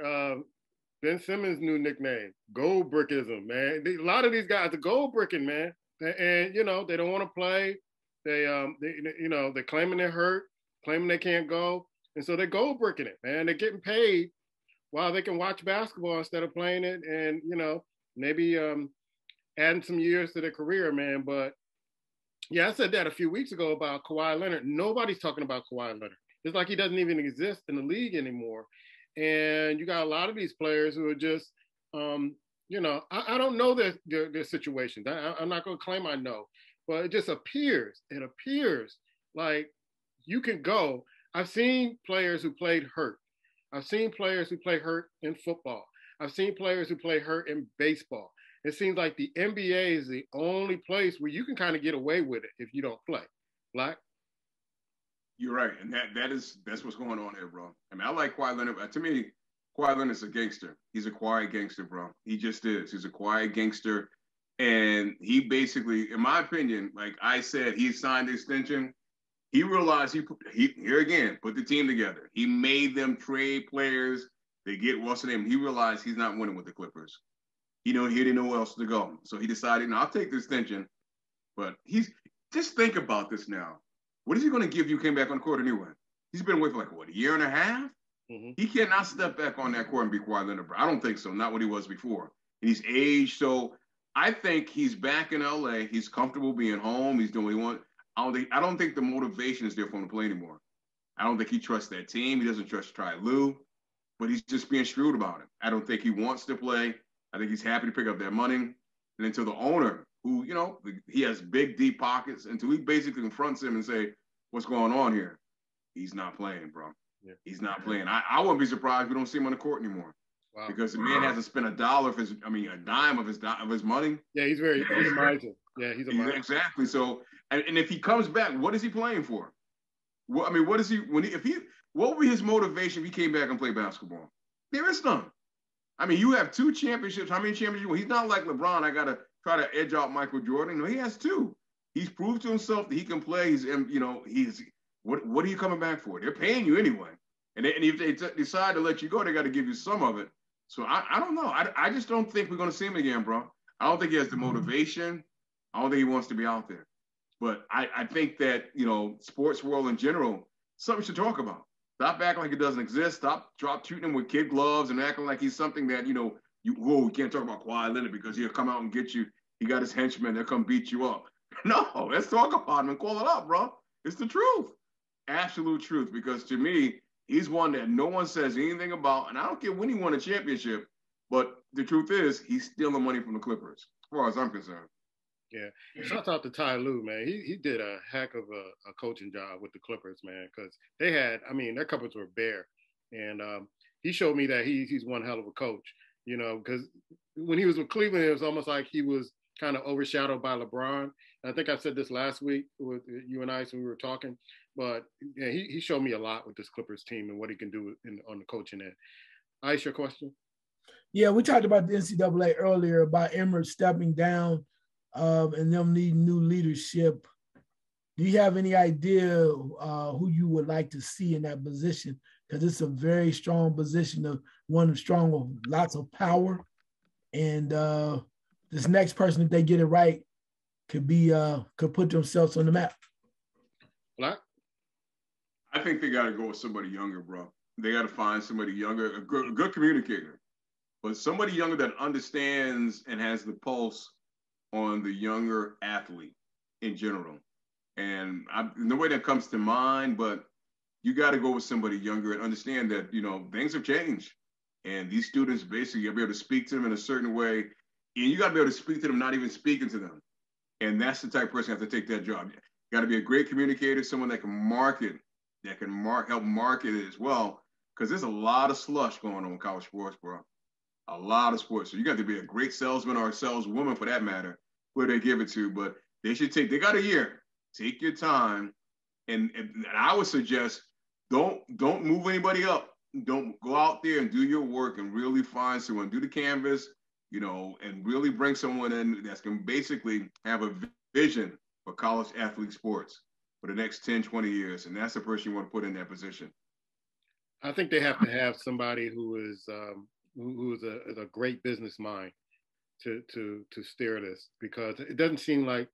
Ben Simmons' new nickname, Gold Brickism, man. A lot of these guys are gold bricking, man, and you know they don't want to play. They're claiming they're hurt, claiming they can't go, and so they're gold bricking it, man. They're getting paid while they can watch basketball instead of playing it, and maybe adding some years to their career, man. But yeah, I said that a few weeks ago about Kawhi Leonard. Nobody's talking about Kawhi Leonard. It's like he doesn't even exist in the league anymore. And you got a lot of these players who are just, I don't know their situations. I'm not going to claim I know, but it just appears like you can go. I've seen players who played hurt. I've seen players who play hurt in football. I've seen players who play hurt in baseball. It seems like the NBA is the only place where you can kind of get away with it if you don't play. Black? You're right, and that's what's going on here, bro. I mean, I like Kawhi Leonard. To me, Kawhi Leonard's a gangster. He's a quiet gangster, bro. He just is. He's a quiet gangster, and he basically, in my opinion, like I said, he signed the extension. He realized he here again put the team together. He made them trade players. They get what's the name. He realized he's not winning with the Clippers. He didn't know where else to go, so he decided, no, I'll take the extension. But just think about this now. What is he going to give you came back on the court anyway? He's been away for like, what, a year and a half? Mm-hmm. He cannot step back on that court and be Kawhi Leonard. I don't think so, not what he was before. And he's aged, so I think he's back in LA. He's comfortable being home. He's doing what he wants. I don't think the motivation is there for him to play anymore. I don't think he trusts that team. He doesn't trust Ty Lue, but he's just being shrewd about it. I don't think he wants to play. I think he's happy to pick up that money. And until the owner, who, he has big, deep pockets, until he basically confronts him and say, what's going on here? He's not playing, bro. Yeah. He's not playing. I wouldn't be surprised if we don't see him on the court anymore. Wow. Because the man hasn't spent a dime of his money. Yeah, he's a miser. Yeah, he's a miser. Exactly. So, and if he comes back, what is he playing for? What is he, what would be his motivation if he came back and played basketball? There is none. I mean, you have 2 championships. How many championships? He's not like LeBron. I got to try to edge out Michael Jordan. No, he has 2. He's proved to himself that he can play. What are you coming back for? They're paying you anyway. And if they decide to let you go, they got to give you some of it. So I don't know. I just don't think we're going to see him again, bro. I don't think he has the motivation. I don't think he wants to be out there. But I think that, sports world in general, something we should talk about. Stop acting like it doesn't exist. Stop treating him with kid gloves and acting like he's something that, you can't talk about Kawhi Leonard because he'll come out and get you. He got his henchmen. They'll come beat you up. No, let's talk about him and call it out, bro. It's the truth. Absolute truth. Because to me, he's one that no one says anything about. And I don't care when he won a championship, but the truth is he's stealing money from the Clippers, as far as I'm concerned. Yeah. Shout out to Ty Lue, man. He did a heck of a coaching job with the Clippers, man, because their Clippers were bare. And he showed me that he's one hell of a coach, because when he was with Cleveland, it was almost like he was kind of overshadowed by LeBron. And I think I said this last week with you and I when we were talking, but yeah, he showed me a lot with this Clippers team and what he can do on the coaching end. Ice, your question? Yeah, we talked about the NCAA earlier about Emmert stepping down and them needing new leadership. Do you have any idea who you would like to see in that position? Because it's a very strong position, one strong with lots of power. And this next person, if they get it right, could put themselves on the map. Black? I think they got to go with somebody younger, bro. They got to find somebody younger, a good communicator, but somebody younger that understands and has the pulse on the younger athlete in general. And the way that comes to mind, but you got to go with somebody younger and understand that, things have changed. And these students basically, you'll be able to speak to them in a certain way. And you got to be able to speak to them, not even speaking to them. And that's the type of person who has to take that job. You got to be a great communicator, someone that can market, help market it as well. Because there's a lot of slush going on in college sports, bro. A lot of sports. So you got to be a great salesman or a saleswoman for that matter, where they give it to. But they got a year. Take your time And I would suggest don't move anybody up. Don't go out there and do your work and really find someone, do the canvas, and really bring someone in that's going to basically have a vision for college athlete sports for the next 10, 20 years. And that's the person you want to put in that position. I think they have to have somebody who is a great business mind to steer this, because it doesn't seem like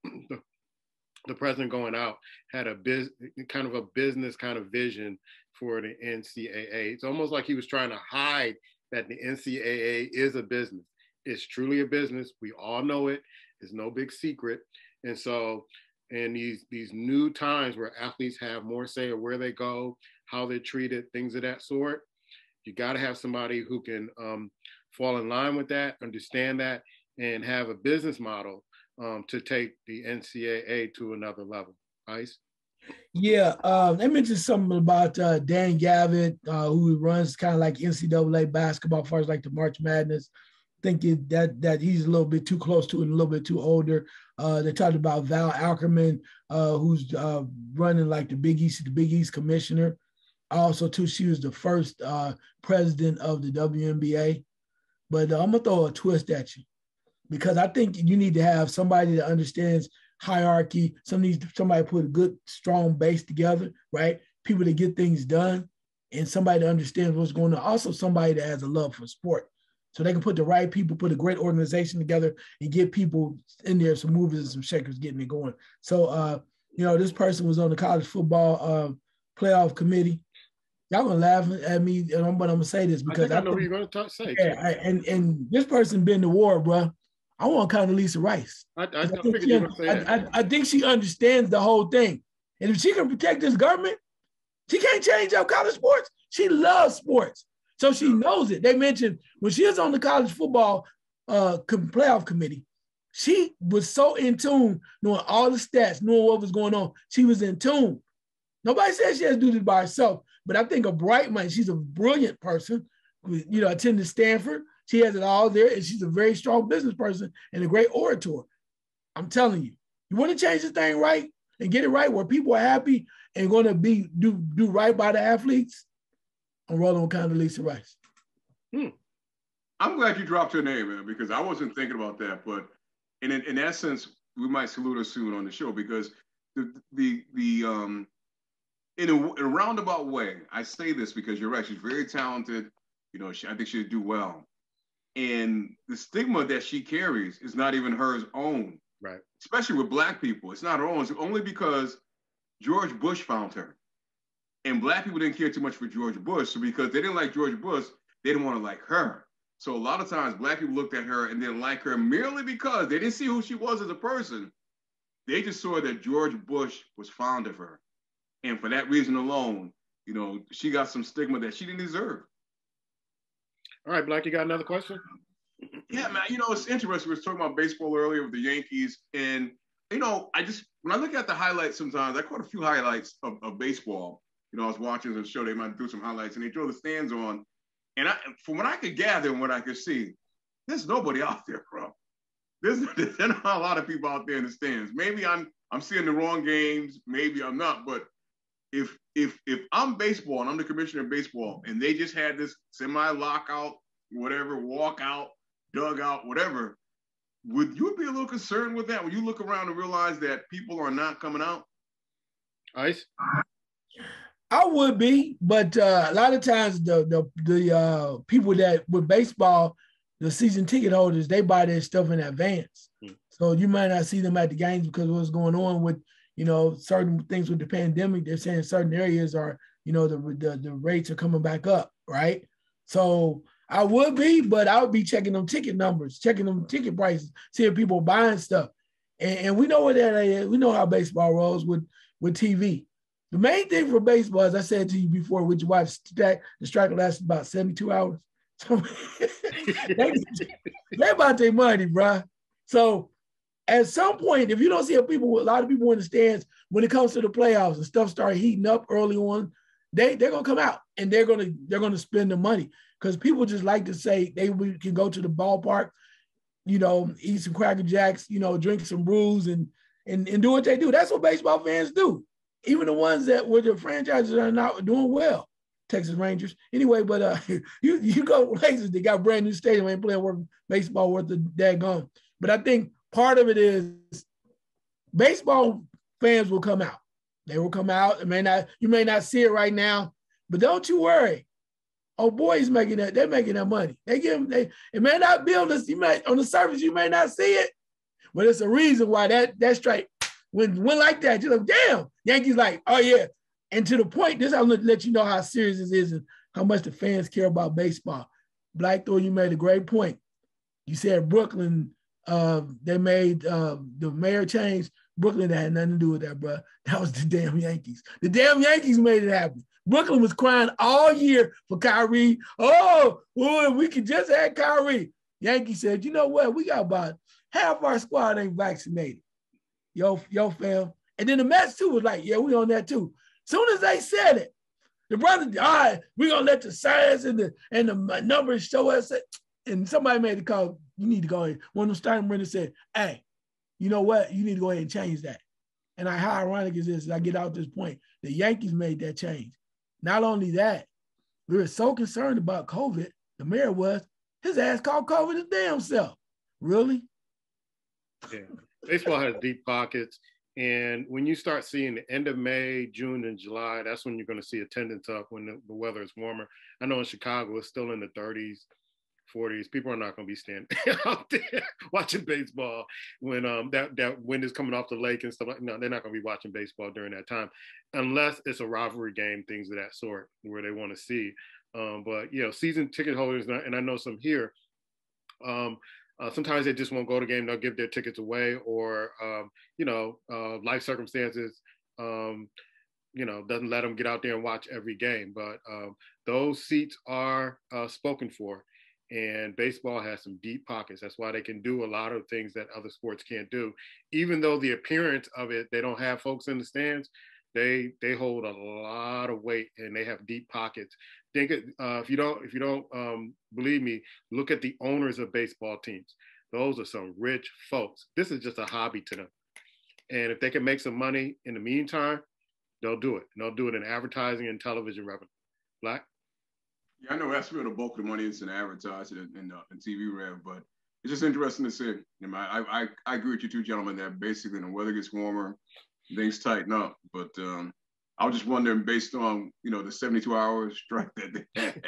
the president going out had a business kind of vision for the NCAA. It's almost like he was trying to hide that the NCAA is a business. It's truly a business. We all know it. It's no big secret. And so in these new times where athletes have more say of where they go, how they're treated, things of that sort, you got to have somebody who can fall in line with that, understand that, and have a business model to take the NCAA to another level. Ice? Yeah, they mentioned something about Dan Gavitt, who runs kind of like NCAA basketball as far as like the March Madness. Thinking that he's a little bit too close to it and a little bit too older. They talked about Val Ackerman, who's running like the Big East commissioner. Also, too, she was the first president of the WNBA. But I'm gonna throw a twist at you, because I think you need to have somebody that understands hierarchy. Somebody put a good, strong base together, right? People that get things done, and somebody that understands what's going on. Also, somebody that has a love for sport. So they can put the right people, put a great organization together, and get people in there, some movers and some shakers getting it going. So, this person was on the college football playoff committee. Y'all gonna laugh at me, but I'm gonna say this because I know who you're gonna say. Yeah, and this person been to war, bro. I want Condoleezza Rice. I figured you were gonna say that. I think she understands the whole thing, and if she can protect this government, she can't change up college sports. She loves sports. So she knows it. They mentioned when she was on the college football playoff committee, she was so in tune, knowing all the stats, knowing what was going on. She was in tune. Nobody said she has to do this by herself, but I think a bright mind, she's a brilliant person, attended Stanford. She has it all there, and she's a very strong business person and a great orator. I'm telling you, you want to change this thing right and get it right where people are happy and going to do right by the athletes. I'm rolling with Condoleezza Rice. I'm glad you dropped her name, man, because I wasn't thinking about that. But in essence, we might salute her soon on the show, because in a roundabout way, I say this because you're right. She's very talented. I think she'll do well. And the stigma that she carries is not even hers own. Right. Especially with Black people. It's not her own. It's only because George Bush found her. And Black people didn't care too much for George Bush. So because they didn't like George Bush, they didn't want to like her. So a lot of times Black people looked at her and didn't like her merely because they didn't see who she was as a person. They just saw that George Bush was fond of her. And for that reason alone, she got some stigma that she didn't deserve. All right, Black, you got another question? Yeah, man. It's interesting. We were talking about baseball earlier with the Yankees. And, when I look at the highlights sometimes, I caught a few highlights of baseball. I was watching the show, they might do some highlights, and they throw the stands on. And from what I could gather and what I could see, there's nobody out there, bro. There's not a lot of people out there in the stands. Maybe I'm seeing the wrong games. Maybe I'm not. But if I'm baseball and I'm the commissioner of baseball and they just had this semi-lockout, whatever, walkout, dugout, whatever, would you be a little concerned with that when you look around and realize that people are not coming out? Ice? I would be, but a lot of times the people that with baseball, the season ticket holders, they buy their stuff in advance. So you might not see them at the games because of what's going on with, certain things with the pandemic. They're saying certain areas are, the rates are coming back up, right? So I would be, but I would be checking them ticket numbers, checking them ticket prices, seeing people buying stuff. And we know what that is. We know how baseball rolls with TV. The main thing for baseball, as I said to you before, with your wife, the strike lasts about 72 hours. So they about their money, bro. So at some point, if you don't see a lot of people in the stands when it comes to the playoffs and stuff start heating up early on, they're gonna come out and they're gonna spend the money, because people just like to say they can go to the ballpark, eat some Cracker Jacks, drink some brews and do what they do. That's what baseball fans do. even the ones that were the franchises are not doing well. Texas Rangers. Anyway, but you go places that got brand new stadium, ain't playing worth baseball worth the daggone. But I think part of it is baseball fans will come out. They will come out. You may not see it right now, but don't you worry. Oh, boys making that, they're making that money. It may not be on the surface, you may not see it, but it's a reason why that strike went like that. You're like, damn, Yankees like, oh yeah. And to the point, this I'm gonna let you know how serious this is and how much the fans care about baseball. Blackthorn, you made a great point. You said Brooklyn, they made the mayor change. Brooklyn had nothing to do with that, bro. That was the damn Yankees. The damn Yankees made it happen. Brooklyn was crying all year for Kyrie. Oh, we could just have Kyrie. Yankees said, you know what? We got about half our squad ain't vaccinated. Yo, fam. And then the Mets too was like, yeah, we on that too. Soon as they said it, the brother, all right, we're gonna let the science and the numbers show us it. And somebody made the call, you need to go ahead. One of them starting Brendan said, hey, you know what? You need to go ahead and change that. And how ironic is this? I get out this point. The Yankees made that change. Not only that, we were so concerned about COVID, the mayor was, his ass called COVID his damn self. Really? Yeah. Baseball has deep pockets. And when you start seeing the end of May, June, and July, that's when you're going to see attendance up when the weather is warmer. I know in Chicago, it's still in the 30s, 40s. People are not going to be standing out there watching baseball when that wind is coming off the lake and stuff like that. No, they're not going to be watching baseball during that time unless it's a rivalry game, things of that sort where they want to see. But, season ticket holders, and I know some here, sometimes they just won't go to the game. They'll give their tickets away or, life circumstances, doesn't let them get out there and watch every game. But those seats are spoken for. And baseball has some deep pockets. That's why they can do a lot of things that other sports can't do. Even though the appearance of it, they don't have folks in the stands, they hold a lot of weight and they have deep pockets. Think if you don't believe me, look at the owners of baseball teams. Those are some rich folks. This is just a hobby to them. And if they can make some money in the meantime, they'll do it. And they'll do it in advertising and television revenue. Black? Yeah, I know that's where the bulk of the money is in advertising and TV rev, but it's just interesting to see. I agree with you two gentlemen that basically when the weather gets warmer, things tighten up. But I was just wondering, based on the 72-hour strike that they had,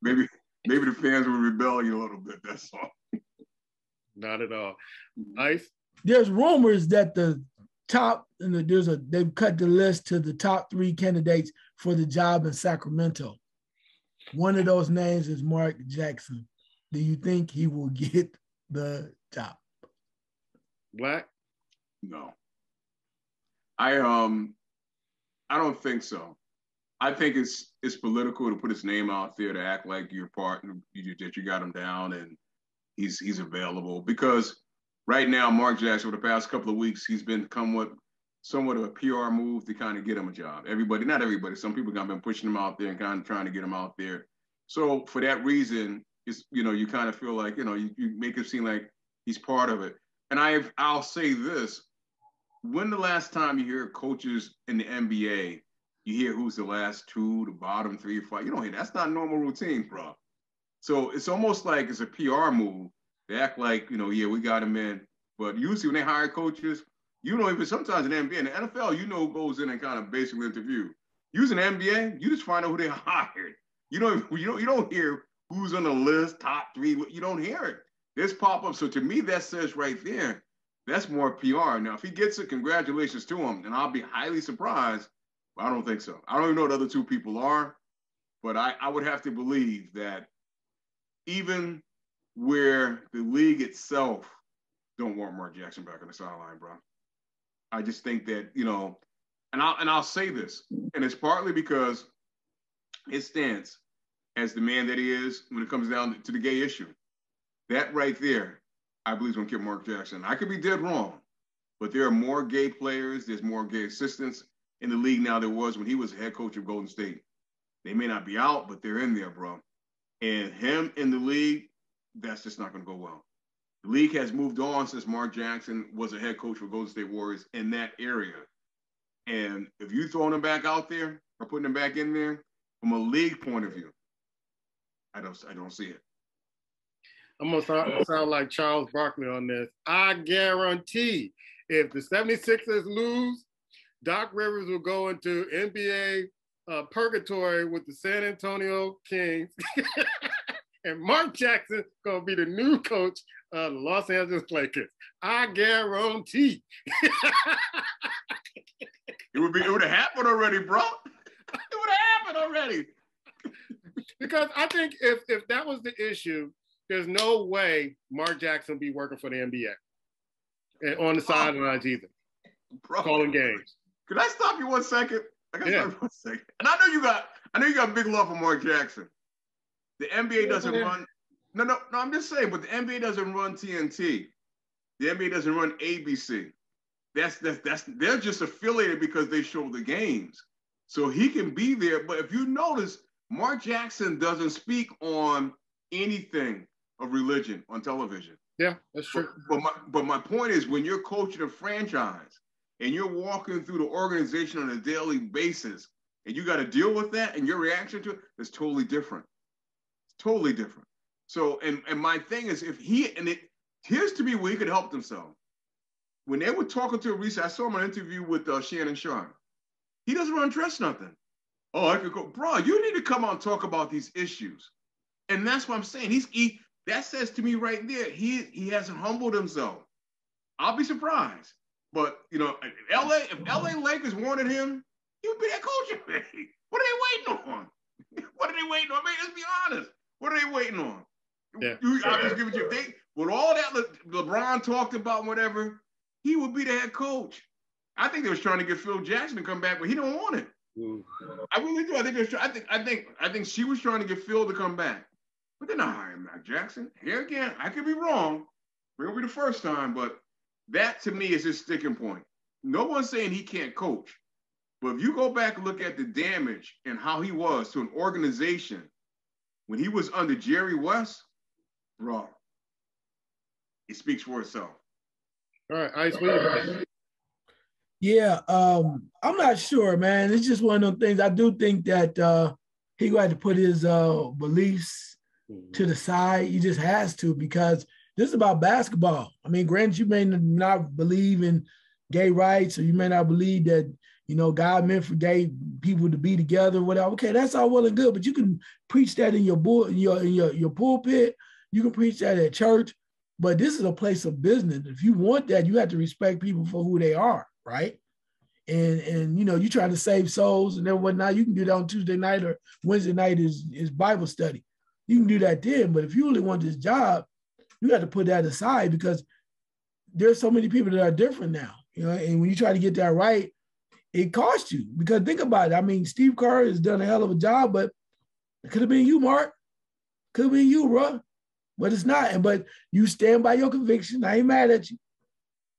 maybe the fans were rebelling a little bit. That's all. Not at all. Ice? There's rumors that the top they've cut the list to the top 3 candidates for the job in Sacramento. One of those names is Mark Jackson. Do you think he will get the job? Black? No. I don't think so. I think it's political to put his name out there to act like you're partner, that you got him down and he's available. Because right now, Mark Jackson, for the past couple of weeks, he's been somewhat of a PR move to kind of get him a job. Not everybody, some people have been pushing him out there and kind of trying to get him out there. So for that reason, it's, you kind of feel like, you make it seem like he's part of it. And I'll say this, when the last time you hear coaches in the NBA, you hear who's the last 2, the bottom 3 or 5, you don't hear, that's not normal routine, bro. So it's almost like it's a PR move. They act like, yeah, we got him in. But usually when they hire coaches, even sometimes in the NBA, in the NFL, who goes in and kind of basically interview. Using the NBA, you just find out who they hired. You don't hear who's on the list, top 3. You don't hear it. This pop up. So to me, that says right there, that's more PR. Now, if he gets it, congratulations to him, and I'll be highly surprised. But I don't think so. I don't even know what the other 2 people are, but I would have to believe that even where the league itself don't want Mark Jackson back on the sideline, bro. I just think that, and I'll say this, and it's partly because his stance as the man that he is when it comes down to the gay issue. That right there, I believe is going to kill Mark Jackson. I could be dead wrong, but there are more gay players, there's more gay assistants in the league now than there was when he was head coach of Golden State. They may not be out, but they're in there, bro. And him in the league, that's just not going to go well. The league has moved on since Mark Jackson was a head coach for Golden State Warriors in that area. And if you throwing him back out there or putting him back in there, from a league point of view, I don't see it. I'm gonna sound like Charles Barkley on this. I guarantee if the 76ers lose, Doc Rivers will go into NBA purgatory with the San Antonio Kings, and Mark Jackson gonna be the new coach of the Los Angeles Lakers. I guarantee. It would have happened already, bro. It would have happened already. Because I think if that was the issue, there's no way Mark Jackson would be working for the NBA and on the sidelines either, calling games. Could I stop you 1 second? I got to stop you 1 second. And I know you got big love for Mark Jackson. The NBA doesn't run. No. I'm just saying, but the NBA doesn't run TNT. The NBA doesn't run ABC. They're just affiliated because they show the games. So he can be there. But if you notice, Mark Jackson doesn't speak on anything of religion on television. Yeah, that's true. But my point is, when you're coaching a franchise and you're walking through the organization on a daily basis, and you got to deal with that, and your reaction to it is totally different. It's totally different. So, and my thing is, here's to me where he could help himself. When they were talking to Reese, I saw him on an interview with Shannon Sharp. He doesn't want to address nothing. Oh, I could go, bro, you need to come out and talk about these issues. And that's what I'm saying. That says to me right there, he hasn't humbled himself. I'll be surprised. But, if LA Lakers wanted him, he would be that coach already. What are they waiting on? I mean, let's be honest. What are they waiting on? Yeah. I'll just give it to you. With all that LeBron talked about and whatever, he would be the head coach. I think they was trying to get Phil Jackson to come back, but he don't want it. Ooh. I really do. I think she was trying to get Phil to come back. But they're not hiring Mac Jackson. Here again, I could be wrong. It will be the first time, but that to me is his sticking point. No one's saying he can't coach. But if you go back and look at the damage and how he was to an organization when he was under Jerry West, bro, it speaks for itself. All right, Ice, what do you Yeah, I'm not sure, man. It's just one of those things. I do think that he going to put his beliefs to the side. He just has to, because this is about basketball. I mean, granted, you may not believe in gay rights, or you may not believe that, God meant for gay people to be together, whatever. Okay, that's all well and good, but you can preach that in your pulpit. You can preach that at church, but this is a place of business. If you want that, you have to respect people for who they are, right? And you're trying to save souls and then whatnot. You can do that on Tuesday night, or Wednesday night is Bible study. You can do that then, but if you really want this job, you got to put that aside, because there's so many people that are different now, and when you try to get that right, it costs you. Because think about it. I mean, Steve Kerr has done a hell of a job, but it could have been you, Mark. Could have been you, bro. But it's not. But you stand by your conviction. I ain't mad at you.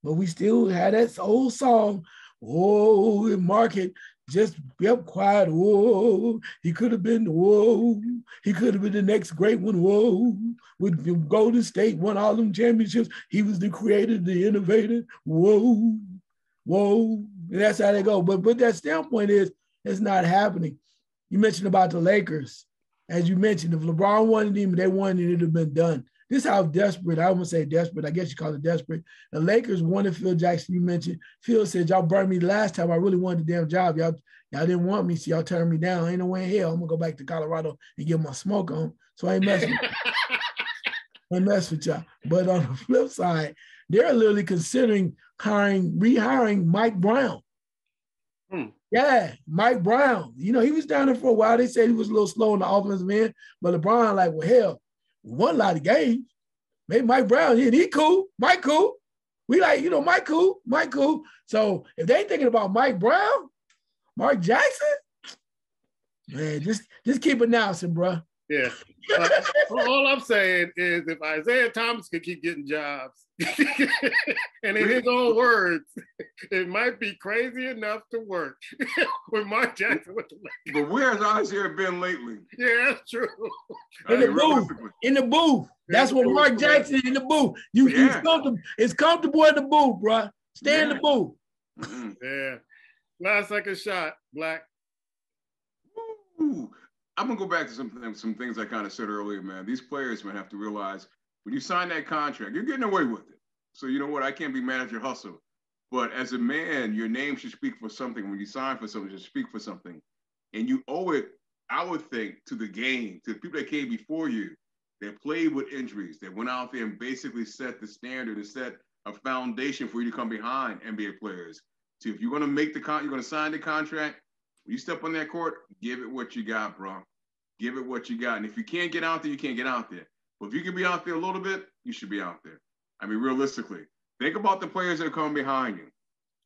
But we still had that old song, whoa, and Mark had just kept quiet, whoa. He could have been, whoa. He could have been the next great one, whoa. With Golden State, won all them championships. He was the creator, the innovator, whoa, whoa. And that's how they go. But that standpoint is, it's not happening. You mentioned about the Lakers. As you mentioned, if LeBron wanted him, they wanted it to have been done. This is how desperate, I wouldn't say desperate, I guess you call it desperate. The Lakers wanted Phil Jackson, you mentioned. Phil said, y'all burned me the last time. I really wanted the damn job. Y'all didn't want me, so y'all turned me down. Ain't no way in hell I'm going to go back to Colorado and get my smoke on. So I ain't messing with y'all. But on the flip side, they're literally considering rehiring Mike Brown. Yeah, Mike Brown. He was down there for a while. They said he was a little slow on the offensive end, but LeBron, like, well, hell, we won a lot of games. Maybe Mike Brown, he cool. Mike cool. We like, Mike cool. So if they ain't thinking about Mike Brown, Mark Jackson, man, just keep announcing, bro. Yeah. All I'm saying is, if Isaiah Thomas could keep getting jobs, and in his own words, it might be crazy enough to work with Mark Jackson with the Lakers. But where has Isaiah been lately? Yeah, that's true. In the booth. That's what Mark Jackson in the booth. It's comfortable in the booth, bro. Stay in the booth. Yeah. Last second shot, Black. Ooh. I'm gonna go back to some things I kind of said earlier, man. These players, man, have to realize when you sign that contract, you're getting away with it. So you know what? I can't be mad at your hustle. But as a man, your name should speak for something. When you sign for something, it should speak for something. And you owe it, I would think, to the game, to the people that came before you, that played with injuries, that went out there and basically set the standard and set a foundation for you to come behind NBA players. So if you're going to you're going to sign the contract, when you step on that court, give it what you got, bro. Give it what you got. And if you can't get out there, you can't get out there. But if you can be out there a little bit, you should be out there. I mean, realistically, think about the players that are coming behind you.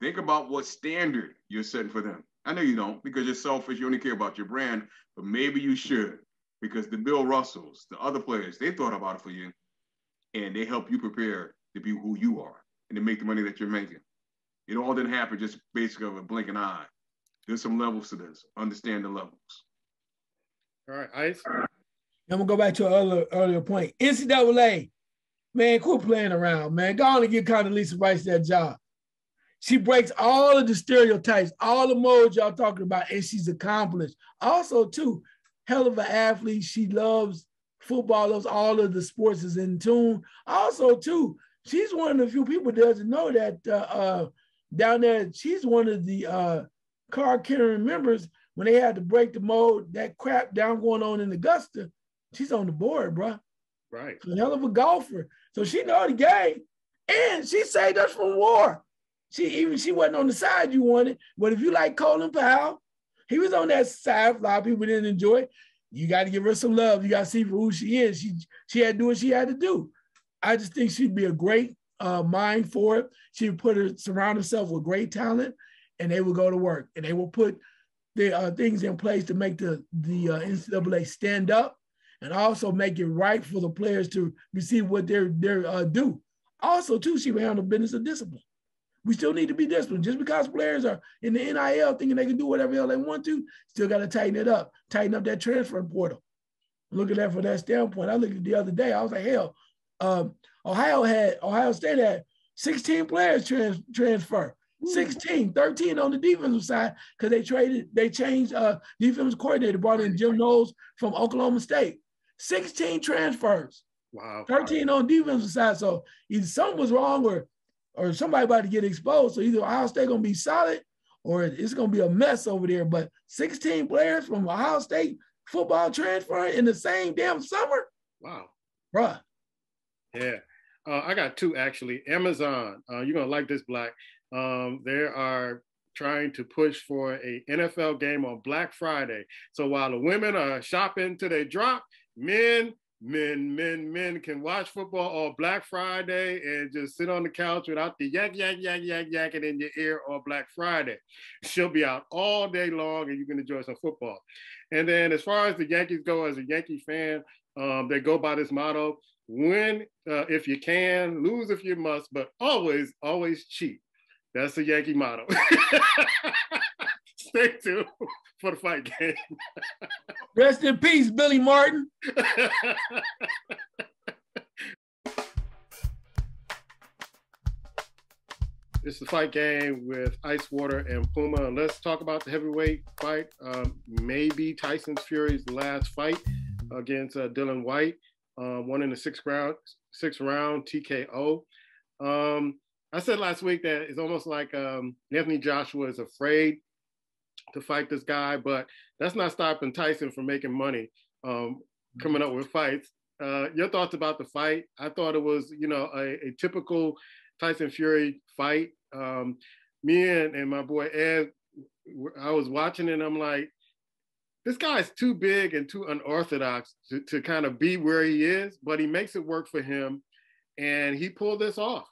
Think about what standard you're setting for them. I know you don't because you're selfish. You only care about your brand, but maybe you should because the Bill Russells, the other players, they thought about it for you and they help you prepare to be who you are and to make the money that you're making. It all didn't happen just basically of a blinking eye. There's some levels to this. Understand the levels. All right, Ice. I'm going to go back to an earlier point. NCAA, man, quit playing around, man. Go on and give Condoleezza Rice that job. She breaks all of the stereotypes, all the modes y'all talking about, and she's accomplished. Also, too, hell of an athlete. She loves football, loves all of the sports, is in tune. Also, too, she's one of the few people that doesn't know that down there, she's one of the card-carrying members when they had to break the mold, that crap down going on in Augusta. She's on the board, bro. Right. She's a hell of a golfer. So she know the game. And she saved us from war. She wasn't on the side you wanted. But if you like Colin Powell, he was on that side. A lot of people didn't enjoy it. You got to give her some love. You got to see for who she is. She had to do what she had to do. I just think she'd be a great mind for it. She would surround herself with great talent, and they would go to work. And they will put the things in place to make the NCAA stand up and also make it right for the players to receive what they're due. Also, too, she ran the business of discipline. We still need to be disciplined. Just because players are in the NIL thinking they can do whatever hell they want to, still got to tighten it up, tighten up that transfer portal. Look at that from that standpoint. I looked at it the other day. I was like, hell, Ohio State had 16 players transfer. 16, 13 on the defensive side because they changed defensive coordinator, brought in Jim Knowles from Oklahoma State. 16 transfers. Wow. 13 on defensive side. So either something was wrong or somebody about to get exposed. So either Ohio State gonna be solid or it's gonna be a mess over there. But 16 players from Ohio State football transfer in the same damn summer. Wow. Bruh. Yeah. I got two actually. Amazon. You're gonna like this, Black. They are trying to push for a NFL game on Black Friday. So while the women are shopping till they drop, men can watch football on Black Friday and just sit on the couch without the yakking in your ear on Black Friday. She'll be out all day long and you can enjoy some football. And then as far as the Yankees go, as a Yankee fan, they go by this motto: win if you can, lose if you must, but always cheat. That's the Yankee motto. Stay tuned for the fight game. Rest in peace, Billy Martin. It's the fight game with Ice Water and Puma. Let's talk about the heavyweight fight. Maybe Tyson Fury's last fight against Dylan White. Won in the sixth round TKO. I said last week that it's almost like Anthony Joshua is afraid to fight this guy, but that's not stopping Tyson from making money, coming up with fights. Your thoughts about the fight? I thought it was, a typical Tyson Fury fight. Me and my boy Ed, I was watching it and I'm like, this guy's too big and too unorthodox to kind of be where he is, but he makes it work for him. And he pulled this off.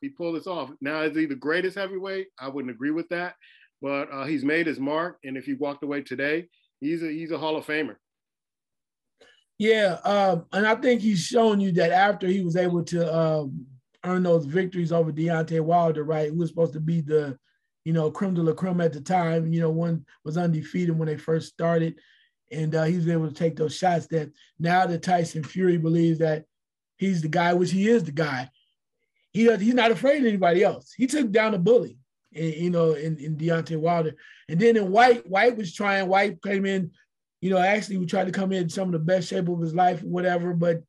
Now, is he the greatest heavyweight? I wouldn't agree with that, but he's made his mark. And if he walked away today, he's a Hall of Famer. Yeah, and I think he's shown you that after he was able to earn those victories over Deontay Wilder, right? Who was supposed to be the, creme de la creme at the time. One was undefeated when they first started, and he was able to take those shots. That now that Tyson Fury believes that he's the guy, which he is the guy. He's not afraid of anybody else. He took down a bully. in Deontay Wilder. And then in White came in, actually we tried to come in some of the best shape of his life or whatever, but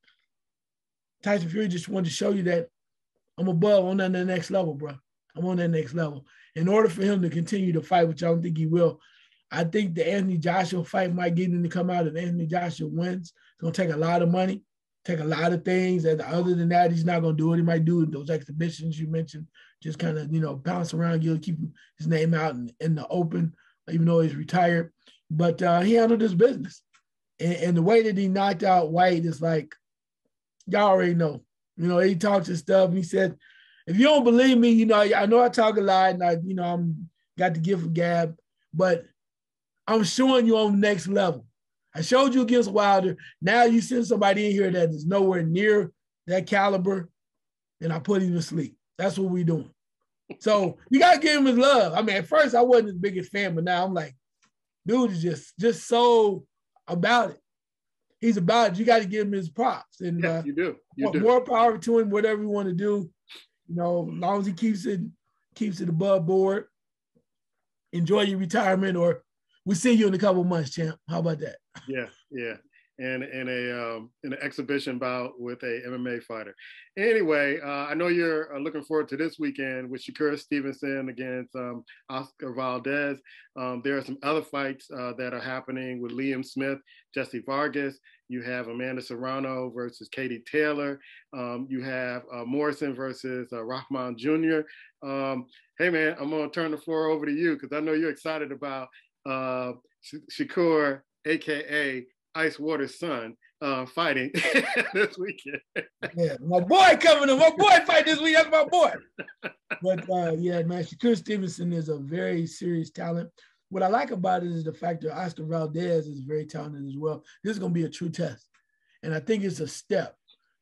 Tyson Fury just wanted to show you that I'm on that next level, bro. I'm on that next level. In order for him to continue to fight, which I don't think he will, I think the Anthony Joshua fight might get him to come out. If Anthony Joshua wins, it's going to take a lot of money, take a lot of things. And other than that, he's not going to do it. He might do those exhibitions you mentioned, just kind of, bounce around, keep his name out in the open, even though he's retired. But he handled his business. And the way that he knocked out White is like, y'all already know. He talks his stuff. And he said, if you don't believe me, I know I talk a lot and I'm got the gift of gab, but I'm showing you on the next level. I showed you against Wilder. Now you send somebody in here that is nowhere near that caliber, and I put him to sleep. That's what we're doing. So you got to give him his love. I mean, at first I wasn't his biggest fan, but now I'm like, dude is just so about it. He's about it. You got to give him his props. And yes, you do. More power to him, whatever you want to do. As long as he keeps it above board. Enjoy your retirement, or we'll see you in a couple of months, champ. How about that? Yeah. And in an exhibition bout with a MMA fighter. Anyway, I know you're looking forward to this weekend with Shakur Stevenson against Oscar Valdez. There are some other fights that are happening with Liam Smith, Jesse Vargas. You have Amanda Serrano versus Katie Taylor. You have Morrison versus Rahman Jr. Hey, man, I'm going to turn the floor over to you because I know you're excited about Shakur, a.k.a. Icewater's son, fighting this weekend. Yeah, my boy coming in. My boy fight this week. That's my boy. But man, Shakur Stevenson is a very serious talent. What I like about it is the fact that Oscar Valdez is very talented as well. This is going to be a true test. And I think it's a step.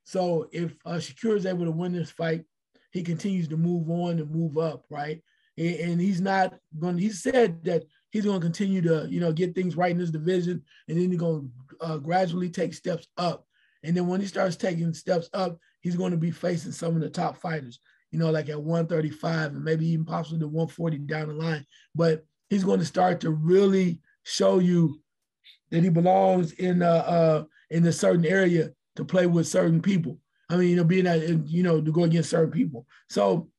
So if Shakur is able to win this fight, he continues to move on and move up, right? And he said that he's going to continue to, get things right in his division, and then he's going to gradually take steps up. And then when he starts taking steps up, he's going to be facing some of the top fighters, like at 135 and maybe even possibly to 140 down the line. But he's going to start to really show you that he belongs in a certain area to play with certain people. I mean, being that, to go against certain people. So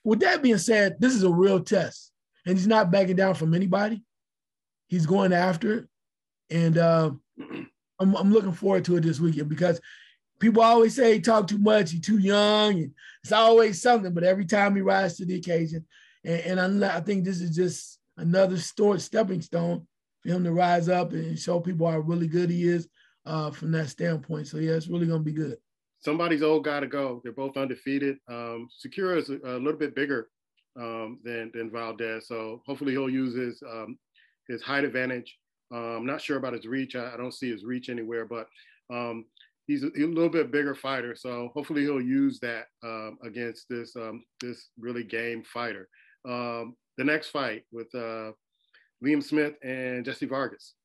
with that being said, this is a real test. And he's not backing down from anybody. He's going after it. And I'm looking forward to it this weekend because people always say he talk too much, he's too young. And it's always something, but every time he rises to the occasion. And I think this is just another stepping stone for him to rise up and show people how really good he is from that standpoint. So, yeah, it's really going to be good. Somebody's old got to go. They're both undefeated. Shakur is a little bit bigger than Valdez. So hopefully he'll use his height advantage. I'm not sure about his reach. I don't see his reach anywhere, but he's a little bit bigger fighter. So hopefully he'll use that against this really game fighter. The next fight with Liam Smith and Jesse Vargas.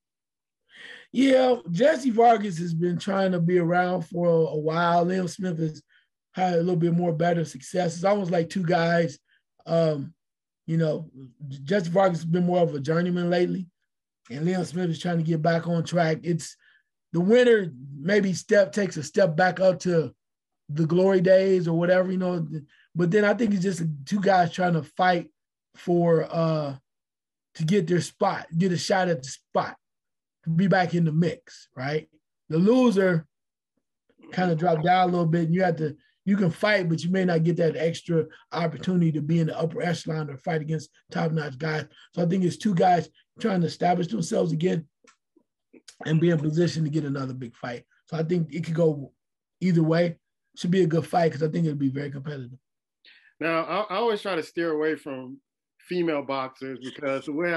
Yeah, Jesse Vargas has been trying to be around for a while. Liam Smith has had a little bit more better success. It's almost like two guys. Jesse Vargas has been more of a journeyman lately, and Liam Smith is trying to get back on track. It's the winner maybe takes a step back up to the glory days or whatever, but then I think it's just two guys trying to fight for to get their spot, get a shot at the spot, to be back in the mix, right? The loser kind of dropped down a little bit, and you can fight, but you may not get that extra opportunity to be in the upper echelon or fight against top-notch guys. So I think it's two guys trying to establish themselves again and be in position to get another big fight. So I think it could go either way. Should be a good fight because I think it'll be very competitive. Now, I always try to steer away from female boxers because the way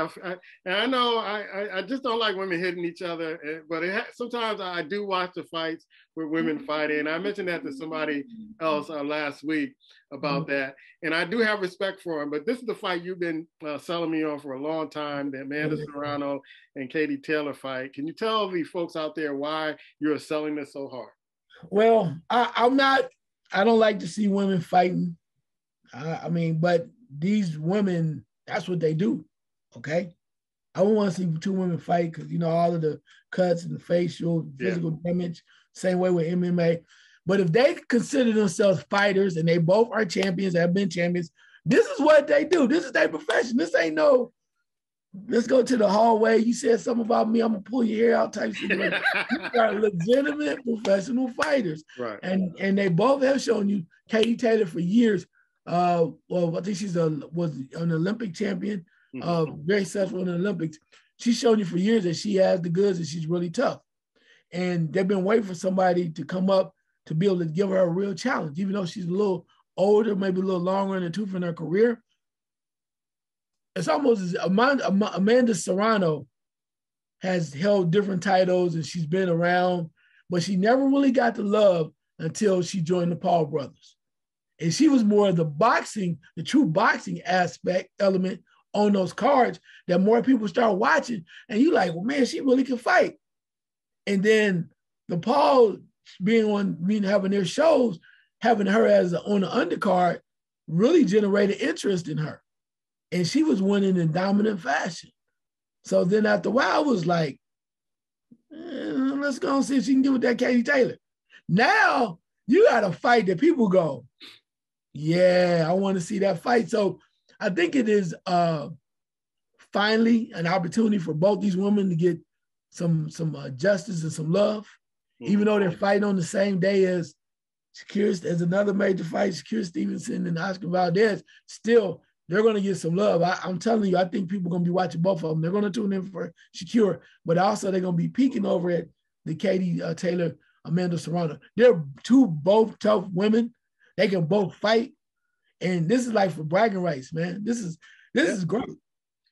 I know I just don't like women hitting each other, but sometimes I do watch the fights with women fighting. And I mentioned that to somebody else last week about that. And I do have respect for him, but this is the fight you've been selling me on for a long time, the Amanda Serrano and Katie Taylor fight. Can you tell the folks out there why you're selling this so hard? Well, I don't like to see women fighting. But these women, that's what they do. Okay. I don't want to see two women fight because, you know, all of the cuts and the facial, physical damage, same way with MMA. But if they consider themselves fighters and they both are champions, have been champions, this is what they do. This is their profession. This ain't no, let's go to the hallway. You said something about me, I'm going to pull your hair out type situation. These are legitimate professional fighters. Right. And they both have shown you, Katie Taylor for years, well, I think was an Olympic champion, very successful in the Olympics. She's shown you for years that she has the goods and she's really tough. And they've been waiting for somebody to come up to be able to give her a real challenge, even though she's a little older, maybe a little longer in the tooth in her career. It's almost as Amanda Serrano has held different titles and she's been around, but she never really got the love until she joined the Paul brothers. And she was more of the boxing, the true boxing element on those cards that more people start watching. And you like, well, man, she really can fight. And then the Paul having their shows, having her on the undercard really generated interest in her. And she was winning in dominant fashion. So then after a while, I was like, let's go and see if she can get with that Katie Taylor. Now you got a fight that people go, yeah, I want to see that fight. So I think it is finally an opportunity for both these women to get some justice and some love, even though they're fighting on the same day as as another major fight, Shakira Stevenson and Oscar Valdez. Still, they're going to get some love. I'm telling you, I think people are going to be watching both of them. They're going to tune in for Shakira, but also they're going to be peeking over at the Katie Taylor, Amanda Serrano. They're both tough women. They can both fight. And this is like for bragging rights, man. This is great.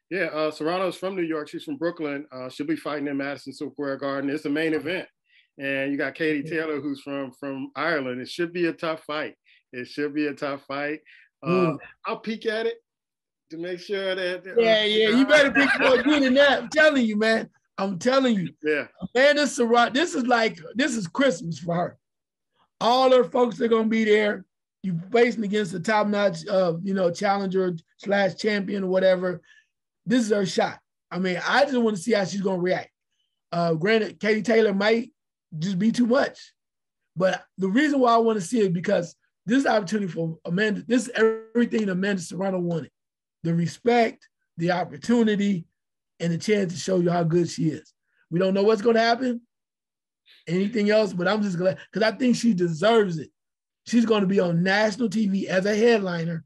Yeah, Serrano's from New York. She's from Brooklyn. She'll be fighting in Madison Square Garden. It's the main event. And you got Katie Taylor, who's from Ireland. It should be a tough fight. I'll peek at it to make sure that. Yeah, you better pick more good than that. I'm telling you, man. Yeah. Amanda Serrano, this is Christmas for her. All her folks are going to be there. You facing against the top-notch, challenger / champion or whatever. This is her shot. I mean, I just want to see how she's going to react. Granted, Katie Taylor might just be too much. But the reason why I want to see it is because this is opportunity for Amanda. This is everything Amanda Serrano wanted. The respect, the opportunity, and the chance to show you how good she is. We don't know what's going to happen, anything else, but I'm just glad because I think she deserves it. She's going to be on national TV as a headliner.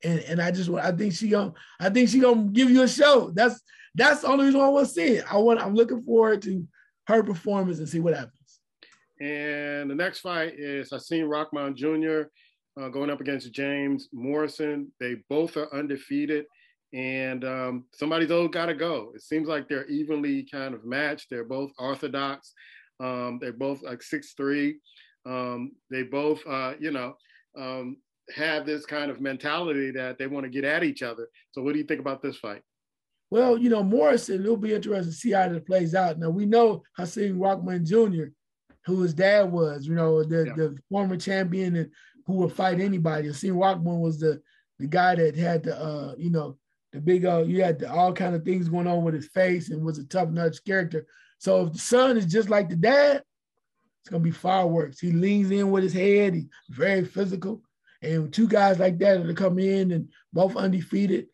And I think she gonna give you a show. That's the only reason why I want to see it. I'm looking forward to her performance and see what happens. And the next fight is Hasim Rahman Jr. Going up against James Morrison. They both are undefeated, and somebody's always got to go. It seems like they're evenly kind of matched. They're both orthodox. They're both like 6'3". They both, have this kind of mentality that they want to get at each other. So what do you think about this fight? Well, Morrison, it'll be interesting to see how it plays out. Now, we know Hasim Rahman Jr., who his dad was, the former champion and who would fight anybody. Hasim Rahman was the guy that had the big, you had all kind of things going on with his face and was a tough nudge character. So if the son is just like the dad, it's going to be fireworks. He leans in with his head. He's very physical. And two guys like that that come in and both undefeated,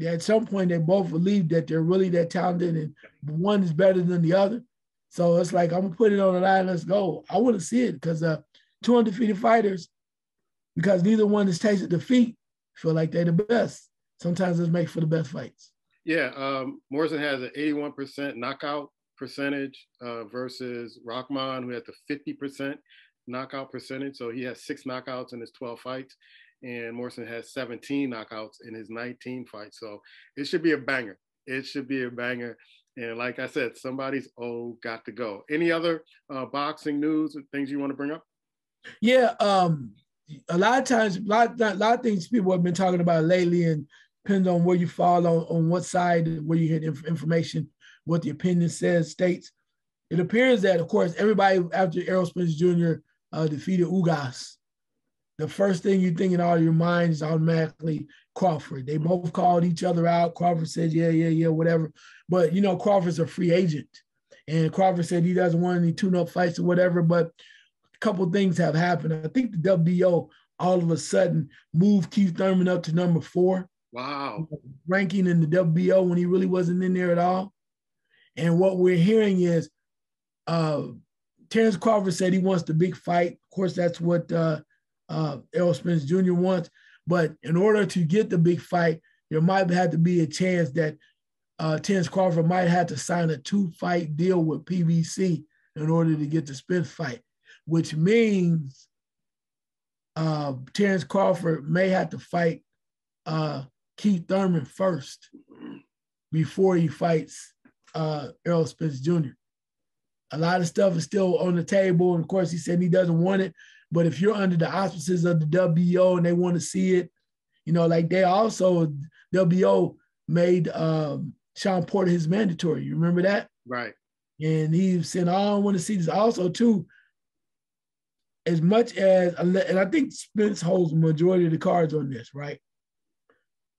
at some point they both believe that they're really that talented and one is better than the other. So it's like, I'm going to put it on the line. Let's go. I want to see it because two undefeated fighters, because neither one has tasted defeat, feel like they're the best. Sometimes it's make for the best fights. Yeah. Morrison has an 81% knockout percentage versus Rahman, who had the 50% knockout percentage. So he has 6 knockouts in his 12 fights, and Morrison has 17 knockouts in his 19 fights. So it should be a banger. And like I said, somebody's got to go. Any other boxing news or things you want to bring up? Yeah. A lot of times, a lot of things people have been talking about lately, and depends on where you fall on what side, where you hear information, what the opinion states. It appears that, of course, everybody after Errol Spence Jr. Defeated Ugas, the first thing you think in all your mind is automatically Crawford. They both called each other out. Crawford said, yeah, whatever. But, Crawford's a free agent. And Crawford said he doesn't want any tune-up fights or whatever. But a couple of things have happened. I think the WBO all of a sudden moved Keith Thurman up to number 4. Wow. Ranking in the WBO when he really wasn't in there at all. And what we're hearing is Terrence Crawford said he wants the big fight. Of course, that's what Errol Spence Jr. wants. But in order to get the big fight, there might have to be a chance that Terrence Crawford might have to sign a 2-fight deal with PBC in order to get the Spence fight, which means Terrence Crawford may have to fight Keith Thurman first before he fights Errol Spence Jr. A lot of stuff is still on the table. And of course, he said he doesn't want it. But if you're under the auspices of the WBO and they want to see it, like they also, WBO made Sean Porter his mandatory. You remember that? Right. And he said, I don't want to see this. Also, too, as much as, and I think Spence holds the majority of the cards on this, right?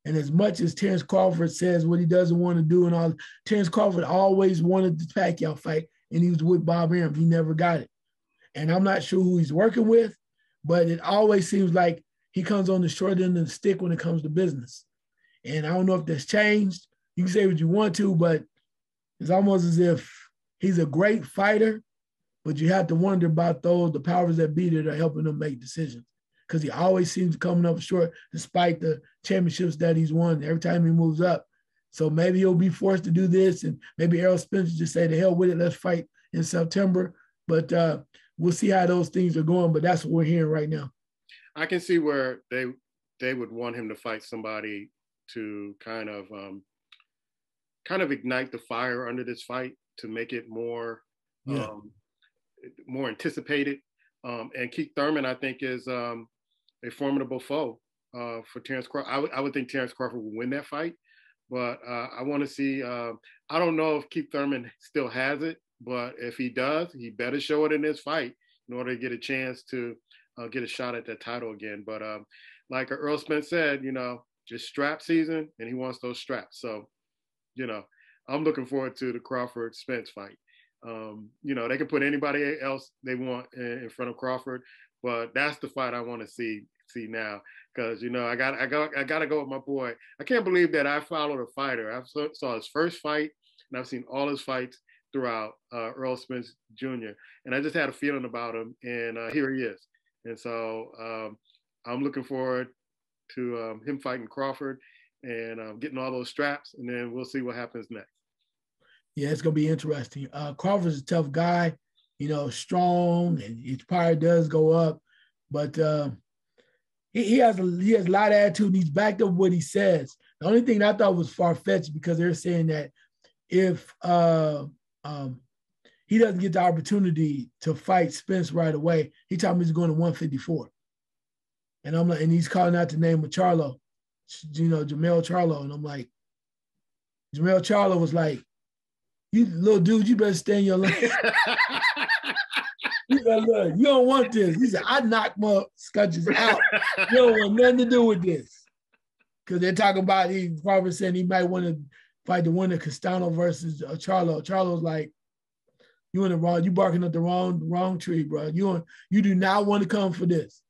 And as much as Terrence Crawford says what he doesn't want to do and all, Terrence Crawford always wanted the Pacquiao fight, and he was with Bob Arum. He never got it. And I'm not sure who he's working with, but it always seems like he comes on the short end of the stick when it comes to business. And I don't know if that's changed. You can say what you want to, but it's almost as if he's a great fighter, but you have to wonder about the powers that be that are helping him make decisions. Because he always seems coming up short despite the championships that he's won every time he moves up. So maybe he'll be forced to do this, and maybe Errol Spence just say, to hell with it, let's fight in September. But we'll see how those things are going, but that's what we're hearing right now. I can see where they would want him to fight somebody to kind of ignite the fire under this fight, to make it more more anticipated. And Keith Thurman, I think, is a formidable foe for Terrence Crawford. I would think Terrence Crawford would win that fight, but I want to see. I don't know if Keith Thurman still has it, but if he does, he better show it in this fight in order to get a chance to get a shot at that title again. But like Earl Spence said, just strap season, and he wants those straps. So, I'm looking forward to the Crawford Spence fight. They can put anybody else they want in front of Crawford, but that's the fight I want to see now. Because I got to go with my boy. I can't believe that I followed a fighter. I saw his first fight, and I've seen all his fights throughout Errol Spence Jr. And I just had a feeling about him, and here he is. And so I'm looking forward to him fighting Crawford and getting all those straps, and then we'll see what happens next. Yeah, it's going to be interesting. Crawford's a tough guy, strong, and his power does go up. But he has a lot of attitude, and he's backed up what he says. The only thing I thought was far-fetched, because they're saying that if he doesn't get the opportunity to fight Spence right away, he told me he's going to 154. And I'm like, and he's calling out the name of Charlo, Jamel Charlo. And I'm like, Jamel Charlo was like, you little dude, you better stay in your lane. He said, look, you don't want this. He said, I knock my scotches out. You don't want nothing to do with this. Because they're talking about, he probably saying he might want to fight the winner, Castano versus Charlo. Charlo's like, you barking up the wrong tree, bro. You do not want to come for this.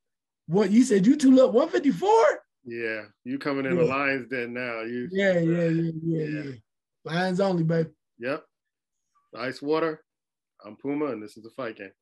What you said, you 154? Yeah, you coming in the Lions Den now. Yeah. Lions only, baby. Yep. Ice Water. I'm Puma, and this is the Fight Game.